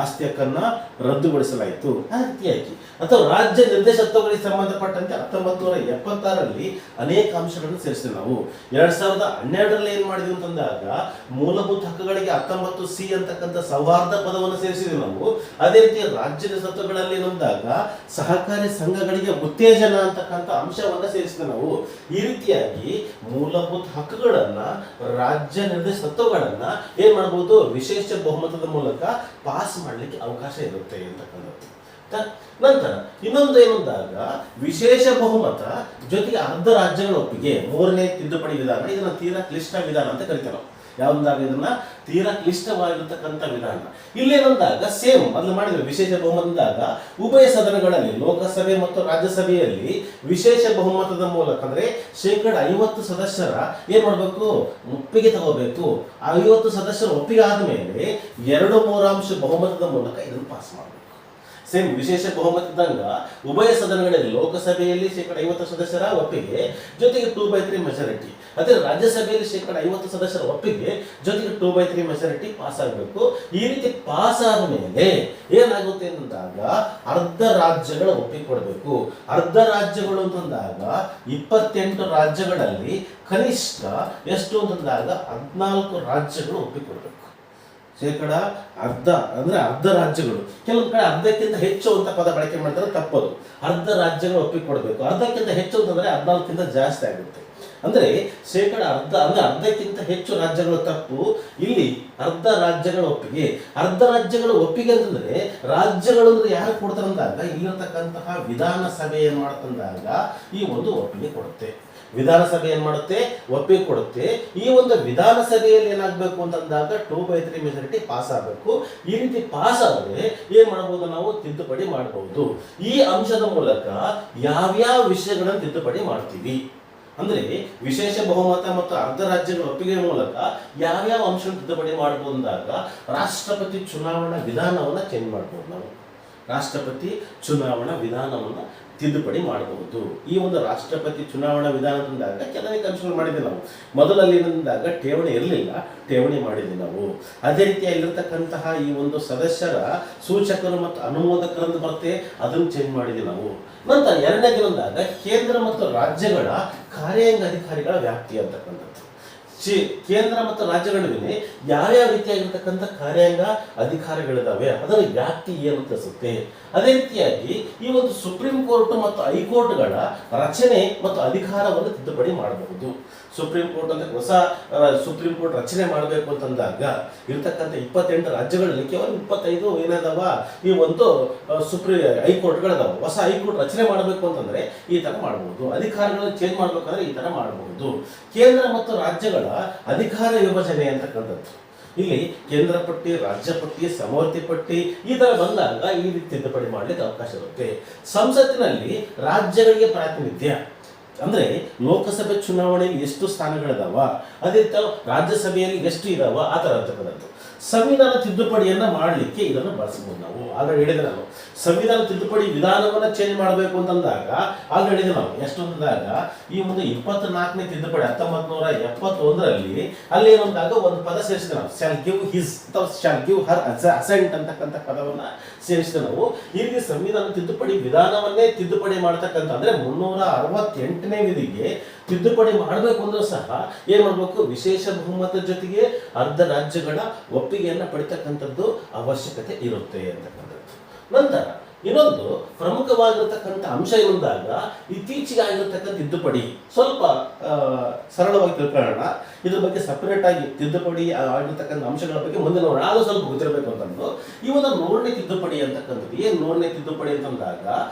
ಆಸ್ತಿ ಹಕ್ಕನ್ನ ರದ್ದುಗೊಳಿಸಲಾಯಿತು. ಆ ರೀತಿಯಾಗಿ ಅಥವಾ ರಾಜ್ಯ ನಿರ್ದೇಶಕತ್ವಗಳಿಗೆ ಸಂಬಂಧಪಟ್ಟಂತೆ 1976ರಲ್ಲಿ ಅನೇಕ ಅಂಶಗಳನ್ನು ಸೇರಿಸಿದ್ವಿ ನಾವು. 2012ರಲ್ಲಿ ಏನ್ ಮಾಡಿದ್ವಿ ಅಂತಂದಾಗ ಮೂಲಭೂತ ಹಕ್ಕುಗಳಿಗೆ 19C ಅಂತಕ್ಕಂಥ ಸೌಹಾರ್ದ ಪದವನ್ನು ಸೇರಿಸಿದ್ವಿ ನಾವು. ಅದೇ ರೀತಿ ರಾಜ್ಯ ನಿರ್ದೇಶಕತ್ವಗಳಲ್ಲಿ ಏನಂದಾಗ ಸಹಕಾರಿ ಸಂಘಗಳಿಗೆ ಉತ್ತೇಜನ ಅಂತಕ್ಕಂಥ ಅಂಶವನ್ನ ಸೇರಿಸಿದ್ವಿ ನಾವು. ಈ ರೀತಿಯಾಗಿ ಮೂಲಭೂತ ಹಕ್ಕುಗಳನ್ನ, ರಾಜ್ಯ ನಿರ್ದೇಶಕತ್ವಗಳನ್ನ ಏನ್ ಮಾಡಬಹುದು, ವಿಶೇಷ ಬಹುಮತದ ಮೂಲಕ ಪಾಸ್ ಮಾಡಲಿಕ್ಕೆ ಅವಕಾಶ ಇರುತ್ತೆ ಅಂತಕ್ಕಂಥದ್ದು. ನಂತರ ಇನ್ನೊಂದು ಏನಂದಾಗ ವಿಶೇಷ ಬಹುಮತ ಜೊತೆಗೆ ಅರ್ಧ ರಾಜ್ಯಗಳ ಒಪ್ಪಿಗೆ, 3ನೇ ತಿದ್ದುಪಡಿ ವಿಧಾನ. ಇದನ್ನ ತೀರಾ ಕ್ಲಿಷ್ಟ ವಿಧಾನ ಅಂತ ಕರಿತೇವೆ ನಾವು. ಯಾವಂದಾಗ ಇದನ್ನ ತೀರಾ ಕ್ಲಿಷ್ಟವಾಗಿರ್ತಕ್ಕಂಥ ವಿಧಾನ. ಇಲ್ಲೇನಂದಾಗ ಸೇಮ್ ಮೊದಲು ಮಾಡಿದ್ರೆ ವಿಶೇಷ ಬಹುಮತದಾಗ ಉಭಯ ಸದನಗಳಲ್ಲಿ ಲೋಕಸಭೆ ಮತ್ತು ರಾಜ್ಯಸಭೆಯಲ್ಲಿ ವಿಶೇಷ ಬಹುಮತದ ಮೂಲಕ ಅಂದ್ರೆ 50% ಸದಸ್ಯರ ಏನ್ ಮಾಡ್ಬೇಕು, ಒಪ್ಪಿಗೆ ತಗೋಬೇಕು. 50 ಸದಸ್ಯರ ಒಪ್ಪಿಗೆ ಆದ್ಮೇಲೆ 2/3 ಬಹುಮತದ ಮೂಲಕ ಇದನ್ನು ಪಾಸ್ ಮಾಡಬೇಕು. ಸೇಮ್ ವಿಶೇಷ ಬಹುಮತದಂಗ ಉಭಯ ಸದನಗಳಲ್ಲಿ ಲೋಕಸಭೆಯಲ್ಲಿ 50 ಸದಸ್ಯರ ಒಪ್ಪಿಗೆ ಜೊತೆಗೆ 2/3 ಮೆಜಾರಿಟಿ, ಅದೇ ರಾಜ್ಯಸಭೆಯಲ್ಲಿ 50 ಸದಸ್ಯರ ಒಪ್ಪಿಗೆ ಜೊತೆಗೆ 2/3 ಮೆಜಾರಿಟಿ ಪಾಸ್ ಆಗಬೇಕು. ಈ ರೀತಿ ಪಾಸ್ ಆದ್ಮೇಲೆ ಏನಾಗುತ್ತೆ ಅಂತಂದಾಗ ಅರ್ಧ ರಾಜ್ಯಗಳ ಒಪ್ಪಿಗೆ ಕೊಡಬೇಕು. ಅರ್ಧ ರಾಜ್ಯಗಳು ಅಂತಂದಾಗ 28 ರಾಜ್ಯಗಳಲ್ಲಿ ಕನಿಷ್ಠ ಎಷ್ಟು ಅಂತಂದಾಗ 14 ರಾಜ್ಯಗಳು ಒಪ್ಪಿಗೆ ಕೊಡಬೇಕು. ಅರ್ಧ ಅಂದ್ರೆ ಅರ್ಧ ರಾಜ್ಯಗಳು. ಕೆಲವೊಂದು ಕಡೆ ಅರ್ಧಕ್ಕಿಂತ ಹೆಚ್ಚು ಅಂತ ಪದ ಬಳಕೆ ಮಾಡ್ತಾರೆ, ತಪ್ಪದು. ಅರ್ಧ ರಾಜ್ಯಗಳು ಒಪ್ಪಿಗೆ ಕೊಡಬೇಕು. ಅರ್ಧಕ್ಕಿಂತ ಹೆಚ್ಚು ಅಂತಂದ್ರೆ 14ಕ್ಕಿಂತ ಜಾಸ್ತಿ ಆಗುತ್ತೆ. ಅಂದ್ರೆ ಅರ್ಧ ಅಂದ್ರೆ ಅರ್ಧಕ್ಕಿಂತ ಹೆಚ್ಚು ರಾಜ್ಯಗಳು ತಪ್ಪು. ಇಲ್ಲಿ ಅರ್ಧ ರಾಜ್ಯಗಳ ಒಪ್ಪಿಗೆ. ಅರ್ಧ ರಾಜ್ಯಗಳ ಒಪ್ಪಿಗೆ ಅಂತಂದ್ರೆ ರಾಜ್ಯಗಳು ಅಂದ್ರೆ ಯಾರು ಕೊಡ್ತಾರೆ ಅಂದಾಗ ಇಲ್ಲಿರತಕ್ಕಂತಹ ವಿಧಾನಸಭೆ ಏನ್ ಮಾಡತ್ತಂದಾಗ ಈ ಒಂದು ಒಪ್ಪಿಗೆ ಕೊಡುತ್ತೆ. ವಿಧಾನಸಭೆ ಏನ್ ಮಾಡುತ್ತೆ, ಒಪ್ಪಿಗೆ ಕೊಡುತ್ತೆ. ಈ ಒಂದು ವಿಧಾನಸಭೆಯಲ್ಲಿ ಏನಾಗಬೇಕು ಅಂತಂದಾಗ 2/3 ಮೆಜಾರಿಟಿ ಪಾಸ್ ಆಗಬೇಕು. ಈ ರೀತಿ ಪಾಸ್ ಆದರೆ ಏನ್ ಮಾಡಬಹುದು, ನಾವು ತಿದ್ದುಪಡಿ ಮಾಡಬಹುದು. ಈ ಅಂಶದ ಮೂಲಕ ಯಾವ್ಯಾವ ವಿಷಯಗಳನ್ನು ತಿದ್ದುಪಡಿ ಮಾಡ್ತೀವಿ ಅಂದ್ರೆ ವಿಶೇಷ ಬಹುಮತ ಮತ್ತು ಅರ್ಧ ರಾಜ್ಯಗಳ ಒಪ್ಪಿಗೆ ಮೂಲಕ ಯಾವ್ಯಾವ ಅಂಶಗಳನ್ನು ತಿದ್ದುಪಡಿ ಮಾಡಬಹುದು ಅಂದಾಗ ರಾಷ್ಟ್ರಪತಿ ಚುನಾವಣಾ ವಿಧಾನವನ್ನ ಚೇಂಜ್ ಮಾಡಬಹುದು. ನಾವು ರಾಷ್ಟ್ರಪತಿ ಚುನಾವಣಾ ವಿಧಾನವನ್ನ ತಿದ್ದುಪಡಿ ಮಾಡಬಹುದು. ಈ ಒಂದು ರಾಷ್ಟ್ರಪತಿ ಚುನಾವಣಾ ವಿಧಾನದಿಂದಾಗ ಕೆಲವೇ ಅಂಶಗಳು ಮಾಡಿದ್ವಿ ನಾವು. ಮೊದಲಲ್ಲಿ ಏನಂದಾಗ ಠೇವಣಿ ಇರಲಿಲ್ಲ, ಠೇವಣಿ ಮಾಡಿದ್ವಿ ನಾವು. ಅದೇ ರೀತಿಯಾಗಿರ್ತಕ್ಕಂತಹ ಈ ಒಂದು ಸದಸ್ಯರ ಸೂಚಕರು ಮತ್ತು ಅನುಮೋದಕರಂದು ಬರುತ್ತೆ, ಅದನ್ನು ಚೇಂಜ್ ಮಾಡಿದ್ವಿ ನಾವು. ನಂತರ ಎರಡನೇ ದಿನದಾಗ ಕೇಂದ್ರ ಮತ್ತು ರಾಜ್ಯಗಳ ಕಾರ್ಯಾಂಗ ಅಧಿಕಾರಿಗಳ ವ್ಯಾಪ್ತಿ ಅಂತಕ್ಕಂಥದ್ದು. ಕೇಂದ್ರ ಮತ್ತು ರಾಜ್ಯಗಳ ಮೇಲೆ ಯಾವ್ಯಾವ ರೀತಿಯಾಗಿರ್ತಕ್ಕಂಥ ಕಾರ್ಯಾಂಗ ಅಧಿಕಾರಗಳಿದಾವೆ, ಅದರ ವ್ಯಾಪ್ತಿ ಏನು ತಿಳಿಸುತ್ತೆ. ಅದೇ ರೀತಿಯಾಗಿ ಈ ಒಂದು ಸುಪ್ರೀಂ ಕೋರ್ಟ್ ಮತ್ತು ಹೈಕೋರ್ಟ್ಗಳ ರಚನೆ ಮತ್ತು ಅಧಿಕಾರವನ್ನು ತಿದ್ದುಪಡಿ ಮಾಡಬಹುದು. ಸುಪ್ರೀಂ ಕೋರ್ಟ್ ಅಂತ ಹೊಸ ಸುಪ್ರೀಂ ಕೋರ್ಟ್ ರಚನೆ ಮಾಡಬೇಕು ಅಂತಂದಾಗ ಇರ್ತಕ್ಕಂಥ 28 ರಾಜ್ಯಗಳಲ್ಲಿ ಕೇವಲ 25 ಏನಾದವ ಈ ಒಂದು ಹೈಕೋರ್ಟ್ಗಳಿದಾವೆ. ಹೊಸ ಹೈಕೋರ್ಟ್ ರಚನೆ ಮಾಡಬೇಕು ಅಂತಂದ್ರೆ ಈ ತರ ಮಾಡಬಹುದು. ಅಧಿಕಾರಗಳನ್ನು ಚೇಂಜ್ ಮಾಡ್ಬೇಕಂದ್ರೆ ಈ ತರ ಮಾಡಬಹುದು. ಕೇಂದ್ರ ಮತ್ತು ರಾಜ್ಯಗಳ ಅಧಿಕಾರ ವಿಭಜನೆ ಅಂತಕ್ಕಂಥದ್ದು. ಇಲ್ಲಿ ಕೇಂದ್ರ ಪಟ್ಟಿ, ರಾಜ್ಯ ಪಟ್ಟಿ, ಸಮವರ್ತಿ ಪಟ್ಟಿ ಈ ತರ ಬಂದಾಗ ಈ ರೀತಿ ತಿದ್ದುಪಡಿ ಮಾಡಲಿಕ್ಕೆ ಅವಕಾಶ ಇರುತ್ತೆ. ಸಂಸತ್ತಿನಲ್ಲಿ ರಾಜ್ಯಗಳಿಗೆ ಪ್ರಾತಿನಿಧ್ಯ ಅಂದ್ರೆ ಲೋಕಸಭೆ ಚುನಾವಣೆಯಲ್ಲಿ ಎಷ್ಟು ಸ್ಥಾನಗಳಿದಾವ, ಅದೇ ರಾಜ್ಯಸಭೆಯಲ್ಲಿ ಎಷ್ಟು ಇದಾವ, ಆ ತರ ಅಂತಕ್ಕಂಥದ್ದು. ಸಂವಿಧಾನ ತಿದ್ದುಪಡಿಯನ್ನ ಮಾಡಲಿಕ್ಕೆ ಇದನ್ನು ಬಳಸಬಹುದು ನಾವು. ಆಲ್ರೆಡಿ ಹೇಳಿದೆ ನಾನು, ಸಂವಿಧಾನ ತಿದ್ದುಪಡಿ ವಿಧಾನವನ್ನ ಚೇಂಜ್ ಮಾಡಬೇಕು ಅಂತಂದಾಗ ಆಲ್ರೆಡಿ ಹೇಳಿದೆ ನಾವು. ಎಷ್ಟು ಅಂದಾಗ ಈ ಒಂದು 24ನೇ ತಿದ್ದುಪಡಿ 1971ರಲ್ಲಿ ಅಲ್ಲಿ ಏನಂದಾಗ ಒಂದು ಪದ ಸೇರಿಸಿದೆ ನಾವು, ಶಾಲ್ ಗಿವ್ ಹಿಸ್ ಅಥವಾ ಶಾಲ್ ಗಿವ್ ಹರ್ ಅಸೆಂಟ್ ಅಂತಕ್ಕಂಥ ಪದವನ್ನ ಸೇರಿಸಿದೆ ನಾವು. ಈ ರೀತಿ ಸಂವಿಧಾನ ತಿದ್ದುಪಡಿ ವಿಧಾನವನ್ನೇ ತಿದ್ದುಪಡಿ ಮಾಡತಕ್ಕಂಥ ಅಂದ್ರೆ 368ನೇ ವಿಧಿಗೆ ತಿದ್ದುಪಡಿ ಮಾಡಬೇಕು ಅಂದ್ರೂ ಸಹ ಏನ್ ಮಾಡ್ಬೇಕು, ವಿಶೇಷ ಬಹುಮತ ಜೊತೆಗೆ ಅರ್ಧ ರಾಜ್ಯಗಳ ಒಪ್ಪಿಗೆಯನ್ನ ಪಡಿತಕ್ಕಂಥದ್ದು ಅವಶ್ಯಕತೆ ಇರುತ್ತೆ ಅಂತಕ್ಕಂಥದ್ದು. ನಂತರ ಇನ್ನೊಂದು ಪ್ರಮುಖವಾಗಿರತಕ್ಕಂಥ ಅಂಶ ಏನಂದಾಗ ಇತ್ತೀಚೆಗೆ ಆಗಿರತಕ್ಕಂಥ ತಿದ್ದುಪಡಿ ಸ್ವಲ್ಪ ಸರಳವಾಗಿ ತಿಳ್ಕೊಳ್ಳೋಣ. ಇದ್ರ ಬಗ್ಗೆ ಸಪರೇಟ್ ಆಗಿ ತಿದ್ದುಪಡಿ ಆಗಿರ್ತಕ್ಕಂಥ ಅಂಶಗಳ ಬಗ್ಗೆ ಮುಂದೆ ನೋಡೋಣ. ಅದು ಸ್ವಲ್ಪ ಗೊತ್ತಿರಬೇಕು ಅಂತಂದು ಈ ಒಂದು 100ನೇ ತಿದ್ದುಪಡಿ ಅಂತಕ್ಕಂಥದ್ದು. ಏನ್ 100ನೇ ತಿದ್ದುಪಡಿ ಅಂತಂದಾಗ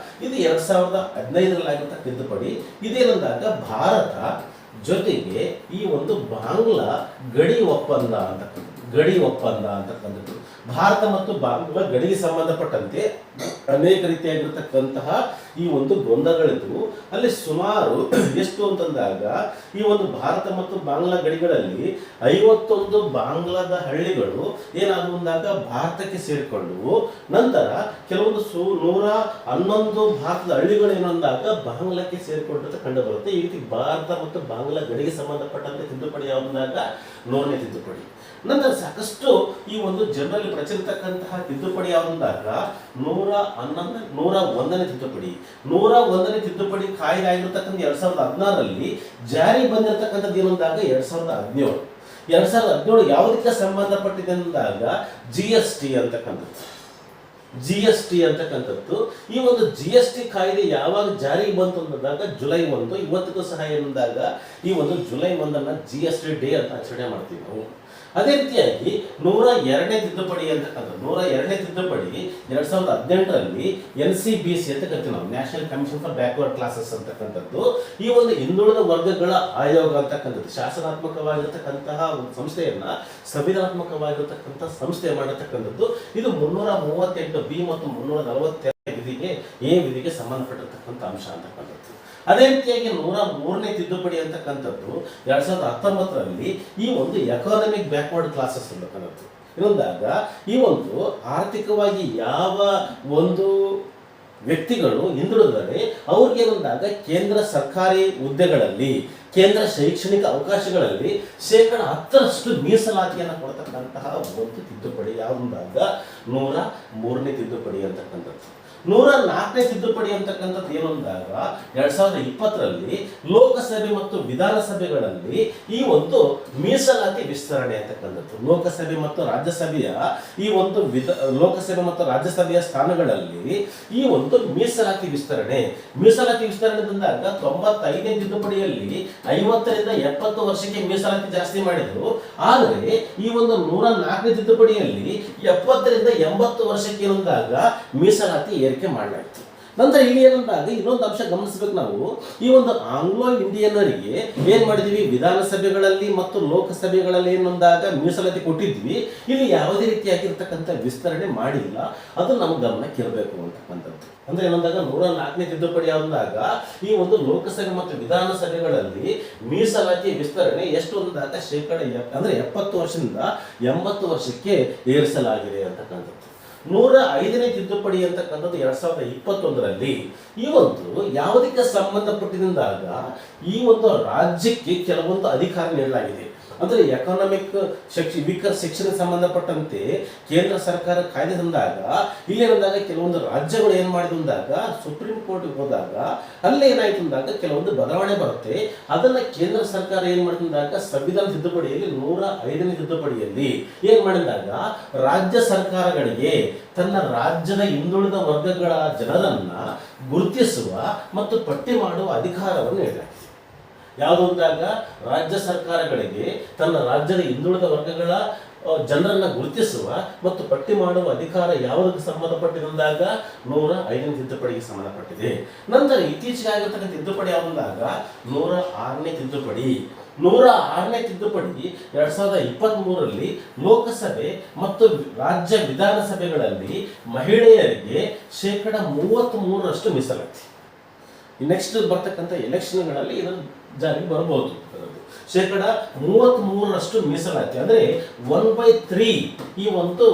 ಇದು 2015ರಲ್ಲಿ ಆಗಿರ್ತಕ್ಕ ತಿದ್ದುಪಡಿ. ಇದೇನಂದಾಗ ಭಾರತ ಜೊತೆಗೆ ಈ ಒಂದು ಬಾಂಗ್ಲಾ ಗಡಿ ಒಪ್ಪಂದ ಅಂತಕ್ಕಂಥದ್ದು. ಭಾರತ ಮತ್ತು ಬಾಂಗ್ಲಾ ಗಡಿಗೆ ಸಂಬಂಧಪಟ್ಟಂತೆ ಅನೇಕ ರೀತಿಯಾಗಿರ್ತಕ್ಕಂತಹ ಈ ಒಂದು ಗೊಂದಲಗಳಿದ್ವು. ಅಲ್ಲಿ ಸುಮಾರು ಎಷ್ಟು ಅಂತಂದಾಗ ಈ ಒಂದು ಭಾರತ ಮತ್ತು ಬಾಂಗ್ಲಾ ಗಡಿಗಳಲ್ಲಿ 51 ಬಾಂಗ್ಲಾದ ಹಳ್ಳಿಗಳು ಏನಾದವು ಅಂದಾಗ ಭಾರತಕ್ಕೆ ಸೇರಿಕೊಂಡವು. ನಂತರ ಕೆಲವೊಂದು 111 ಭಾರತದ ಹಳ್ಳಿಗಳು ಏನಂದಾಗ ಬಾಂಗ್ಲಾಕ್ಕೆ ಸೇರಿಕೊಂಡಿರುತ್ತೆ ಕಂಡು ಬರುತ್ತೆ. ಈ ರೀತಿ ಭಾರತ ಮತ್ತು ಬಾಂಗ್ಲಾ ಗಡಿಗೆ ಸಂಬಂಧಪಟ್ಟಂತೆ ತಿದ್ದುಪಡಿ ಯಾವಂದಾಗ 100ನೇ ತಿದ್ದುಪಡಿ. ನಂತರ ಸಾಕಷ್ಟು ಈ ಒಂದು ಜನರಲ್ಲಿ ಪ್ರಚಲಿತಕ್ಕಂತಹ ತಿದ್ದುಪಡಿ ಯಾವಂದಾಗ 101ನೇ ತಿದ್ದುಪಡಿ. 101ನೇ ತಿದ್ದುಪಡಿ ಕಾಯ್ದೆ ಆಗಿರ್ತಕ್ಕಂಥ 2016ರಲ್ಲಿ ಜಾರಿ ಬಂದಿರತಕ್ಕಂಥದ್ದು ಏನಂದಾಗ 2017 ಯಾವುದಕ್ಕೆ ಸಂಬಂಧಪಟ್ಟಿದೆ ಅಂದಾಗ GST ಅಂತಕ್ಕಂಥದ್ದು. ಈ ಒಂದು GST ಕಾಯ್ದೆ ಯಾವಾಗ ಜಾರಿಗೆ ಬಂತು ಅಂದಾಗ ಜುಲೈ 1. ಇವತ್ತಿಗೂ ಸಹ ಏನಂದಾಗ ಈ ಒಂದು ಜುಲೈ 1 GST ಡೇ ಅಂತ ಆಚರಣೆ ಮಾಡ್ತೀವಿ ನಾವು. ಅದೇ ರೀತಿಯಾಗಿ 102ನೇ ತಿದ್ದುಪಡಿ ಅಂತಕ್ಕಂಥದ್ದು 102ನೇ ತಿದ್ದುಪಡಿ 2018ರಲ್ಲಿ NCBC ಅಂತ ಕರಿತೀವಿ ನಾವು, national commission for backward classes ಅಂತಕ್ಕಂಥದ್ದು. ಈ ಒಂದು ಹಿಂದುಳಿದ ವರ್ಗಗಳ ಆಯೋಗ ಅಂತಕ್ಕಂಥದ್ದು ಶಾಸನಾತ್ಮಕವಾಗಿರ್ತಕ್ಕಂತಹ ಒಂದು ಸಂಸ್ಥೆಯನ್ನ ಸಂವಿಧಾನಾತ್ಮಕವಾಗಿರ್ತಕ್ಕಂಥ ಸಂಸ್ಥೆ ಮಾಡಿರ್ತಕ್ಕಂಥದ್ದು. ಇದು 338B ಮತ್ತು 342 ವಿಧಿಗೆ ಸಂಬಂಧಪಟ್ಟಿರ್ತಕ್ಕಂಥ ಅಂಶ ಅಂತಕ್ಕಂಥದ್ದು. ಅದೇ ರೀತಿಯಾಗಿ 103ನೇ ತಿದ್ದುಪಡಿ ಅಂತಕ್ಕಂಥದ್ದು 2019ರಲ್ಲಿ ಈ ಒಂದು ಎಕಾನಮಿಕ್ ಬ್ಯಾಕ್ವರ್ಡ್ ಕ್ಲಾಸಸ್ ಅಂತಕ್ಕಂಥದ್ದು ಇನ್ನೊಂದಾಗ ಈ ಒಂದು ಆರ್ಥಿಕವಾಗಿ ಯಾವ ಒಂದು ವ್ಯಕ್ತಿಗಳು ಹಿಂದುಳಿದರೆ ಅವ್ರಿಗೇನಂದಾಗ ಕೇಂದ್ರ ಸರ್ಕಾರಿ ಹುದ್ದೆಗಳಲ್ಲಿ ಕೇಂದ್ರ ಶೈಕ್ಷಣಿಕ ಅವಕಾಶಗಳಲ್ಲಿ 10% ಮೀಸಲಾತಿಯನ್ನು ಕೊಡ್ತಕ್ಕಂತಹ ಒಂದು ತಿದ್ದುಪಡಿ ಯಾವುದಂದಾಗ 103ನೇ ತಿದ್ದುಪಡಿ ಅಂತಕ್ಕಂಥದ್ದು. 104ನೇ ತಿದ್ದುಪಡಿ ಅಂತಕ್ಕಂಥದ್ದು ಏನು ಅಂದಾಗ 2020ರಲ್ಲಿ ಲೋಕಸಭೆ ಮತ್ತು ವಿಧಾನಸಭೆಗಳಲ್ಲಿ ಈ ಒಂದು ಮೀಸಲಾತಿ ವಿಸ್ತರಣೆ ಅಂತಕ್ಕಂಥದ್ದು. ಲೋಕಸಭೆ ಮತ್ತು ರಾಜ್ಯಸಭೆಯ ಈ ಒಂದು ರಾಜ್ಯಸಭೆಯ ಸ್ಥಾನಗಳಲ್ಲಿ ಈ ಒಂದು ಮೀಸಲಾತಿ ವಿಸ್ತರಣೆ ಅಂದಾಗ 95ನೇ ತಿದ್ದುಪಡಿಯಲ್ಲಿ 50ರಿಂದ 70 ವರ್ಷಕ್ಕೆ ಮೀಸಲಾತಿ ಜಾಸ್ತಿ ಮಾಡಿದ್ರು. ಆದರೆ ಈ ಒಂದು 104ನೇ ತಿದ್ದುಪಡಿಯಲ್ಲಿ 70ರಿಂದ 80 ವರ್ಷಕ್ಕೆ ಏನಂದಾಗ ಮೀಸಲಾತಿ ಏರಿಕೆ ಮಾಡಲಾಯಿತು. ನಂತರ ಇಲ್ಲಿ ಏನಂದಾಗ ಇನ್ನೊಂದು ಅಂಶ ಗಮನಿಸಬೇಕು ನಾವು. ಈ ಒಂದು ಆಂಗ್ಲೋ ಇಂಡಿಯನ್ನರಿಗೆ ಏನ್ ಮಾಡಿದ್ವಿ, ವಿಧಾನಸಭೆಗಳಲ್ಲಿ ಮತ್ತು ಲೋಕಸಭೆಗಳಲ್ಲಿ ಏನಂದಾಗ ಮೀಸಲಾತಿ ಕೊಟ್ಟಿದ್ವಿ. ಇಲ್ಲಿ ಯಾವುದೇ ರೀತಿಯಾಗಿರ್ತಕ್ಕಂಥ ವಿಸ್ತರಣೆ ಮಾಡಿಲ್ಲ. ಅದು ನಮ್ಮ ಗಮನಕ್ಕೆ ಇರಬೇಕು ಅಂತಕ್ಕಂಥದ್ದು. ಅಂದ್ರೆ ಏನಂದಾಗ 104ನೇ ತಿದ್ದುಪಡಿ ಯಾವ್ದಾಗ ಈ ಒಂದು ಲೋಕಸಭೆ ಮತ್ತು ವಿಧಾನಸಭೆಗಳಲ್ಲಿ ಮೀಸಲಾತಿ ವಿಸ್ತರಣೆ ಎಷ್ಟು ಅಂದಾಗ 70 ವರ್ಷದಿಂದ 80 ವರ್ಷಕ್ಕೆ ಏರಿಸಲಾಗಿದೆ ಅಂತಕ್ಕಂಥದ್ದು. 105ನೇ ತಿದ್ದುಪಡಿ ಅಂತಕ್ಕಂಥದ್ದು 2021ರಲ್ಲಿ ಈ ಒಂದು ಯಾವುದಕ್ಕೆ ಸಂಬಂಧಪಟ್ಟಿದ್ದಾಗ ಈ ಒಂದು ರಾಜ್ಯಕ್ಕೆ ಕೆಲವೊಂದು ಅಧಿಕಾರ ನೀಡಲಾಗಿದೆ. ಅಂದ್ರೆ ಎಕಾನಮಿಕ್ ವೀಕರ್ ಸೆಕ್ಷನ್ ಸಂಬಂಧಪಟ್ಟಂತೆ ಕೇಂದ್ರ ಸರ್ಕಾರ ಕಾಯ್ದೆ ತಂದಾಗ ಇಲ್ಲೇನಂದಾಗ ಕೆಲವೊಂದು ರಾಜ್ಯಗಳು ಏನ್ ಮಾಡಿದಾಗ ಸುಪ್ರೀಂ ಕೋರ್ಟ್ಗೆ ಹೋದಾಗ ಅಲ್ಲೇ ಏನಾಯ್ತು ಅಂದಾಗ ಕೆಲವೊಂದು ಬದಲಾವಣೆ ಬರುತ್ತೆ. ಅದನ್ನ ಕೇಂದ್ರ ಸರ್ಕಾರ ಏನ್ ಮಾಡಿದಾಗ ಸಂವಿಧಾನ ತಿದ್ದುಪಡಿಯಲ್ಲಿ 105ನೇ ತಿದ್ದುಪಡಿಯಲ್ಲಿ ಏನ್ ಮಾಡಿದಾಗ ರಾಜ್ಯ ಸರ್ಕಾರಗಳಿಗೆ ತನ್ನ ರಾಜ್ಯದ ಹಿಂದುಳಿದ ವರ್ಗಗಳ ಜನರನ್ನ ಗುರುತಿಸುವ ಮತ್ತು ಪಟ್ಟಿ ಮಾಡುವ ಅಧಿಕಾರವನ್ನು ನೀಡಲಾಗಿದೆ. ಯಾವುದು ಅಂದಾಗ ರಾಜ್ಯ ಸರ್ಕಾರಗಳಿಗೆ ತನ್ನ ರಾಜ್ಯದ ಹಿಂದುಳಿದ ವರ್ಗಗಳ ಜನರನ್ನ ಗುರುತಿಸುವ ಮತ್ತು ಪಟ್ಟಿ ಮಾಡುವ ಅಧಿಕಾರ ಯಾವುದಕ್ಕೆ ಸಂಬಂಧಪಟ್ಟಿದಂದಾಗ 105ನೇ ತಿದ್ದುಪಡಿಗೆ ಸಂಬಂಧಪಟ್ಟಿದೆ. ನಂತರ ಇತ್ತೀಚೆಗೆ ಆಗಿರ್ತಕ್ಕಂಥ ತಿದ್ದುಪಡಿ ಯಾವುದಂದಾಗ 106ನೇ ತಿದ್ದುಪಡಿ. 106ನೇ ತಿದ್ದುಪಡಿ 2023ರಲ್ಲಿ ಲೋಕಸಭೆ ಮತ್ತು ರಾಜ್ಯ ವಿಧಾನಸಭೆಗಳಲ್ಲಿ ಮಹಿಳೆಯರಿಗೆ 33% ಮೀಸಲಾತಿ. ನೆಕ್ಸ್ಟ್ ಬರ್ತಕ್ಕಂಥ ಎಲೆಕ್ಷನ್ಗಳಲ್ಲಿ ಇದನ್ನು ಜಾರಿಗೆ ಬರಬಹುದು. 33% ಮೀಸಲಾತಿ ಅಂದ್ರೆ 1/3 ಈ ಒಂದು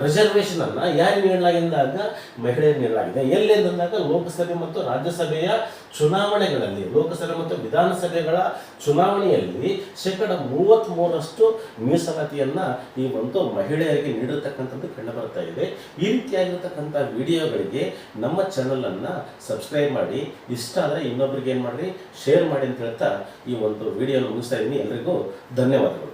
ರಿಸರ್ವೇಶನ್ ಅನ್ನ ಯಾರು ನೀಡಲಾಗಿದ್ದಾಗ ಮಹಿಳೆಯರು ನೀಡಲಾಗಿದೆ. ಎಲ್ಲೆಂದಾಗ ಲೋಕಸಭೆ ಮತ್ತು ರಾಜ್ಯಸಭೆಯ ಚುನಾವಣೆಗಳಲ್ಲಿ, ಲೋಕಸಭೆ ಮತ್ತು ವಿಧಾನಸಭೆಗಳ ಚುನಾವಣೆಯಲ್ಲಿ 33% ಮೀಸಲಾತಿಯನ್ನ ಈ ಒಂದು ಮಹಿಳೆಯರಿಗೆ ನೀಡಿರ್ತಕ್ಕಂಥದ್ದು ಕಂಡು ಬರ್ತಾ ಇದೆ. ಈ ರೀತಿಯಾಗಿರ್ತಕ್ಕಂಥ ವಿಡಿಯೋಗಳಿಗೆ ನಮ್ಮ ಚಾನಲ್ ಅನ್ನ ಸಬ್ಸ್ಕ್ರೈಬ್ ಮಾಡಿ, ಇಷ್ಟ ಆದರೆ ಇನ್ನೊಬ್ಬರಿಗೆ ಏನು ಮಾಡ್ರಿ, ಶೇರ್ ಮಾಡಿ ಅಂತ ಹೇಳ್ತಾ ಈ ಒಂದು ವಿಡಿಯೋನ ಮುಗಿಸ್ತಾ ಇದ್ದೀನಿ. ಎಲ್ರಿಗೂ ಧನ್ಯವಾದಗಳು.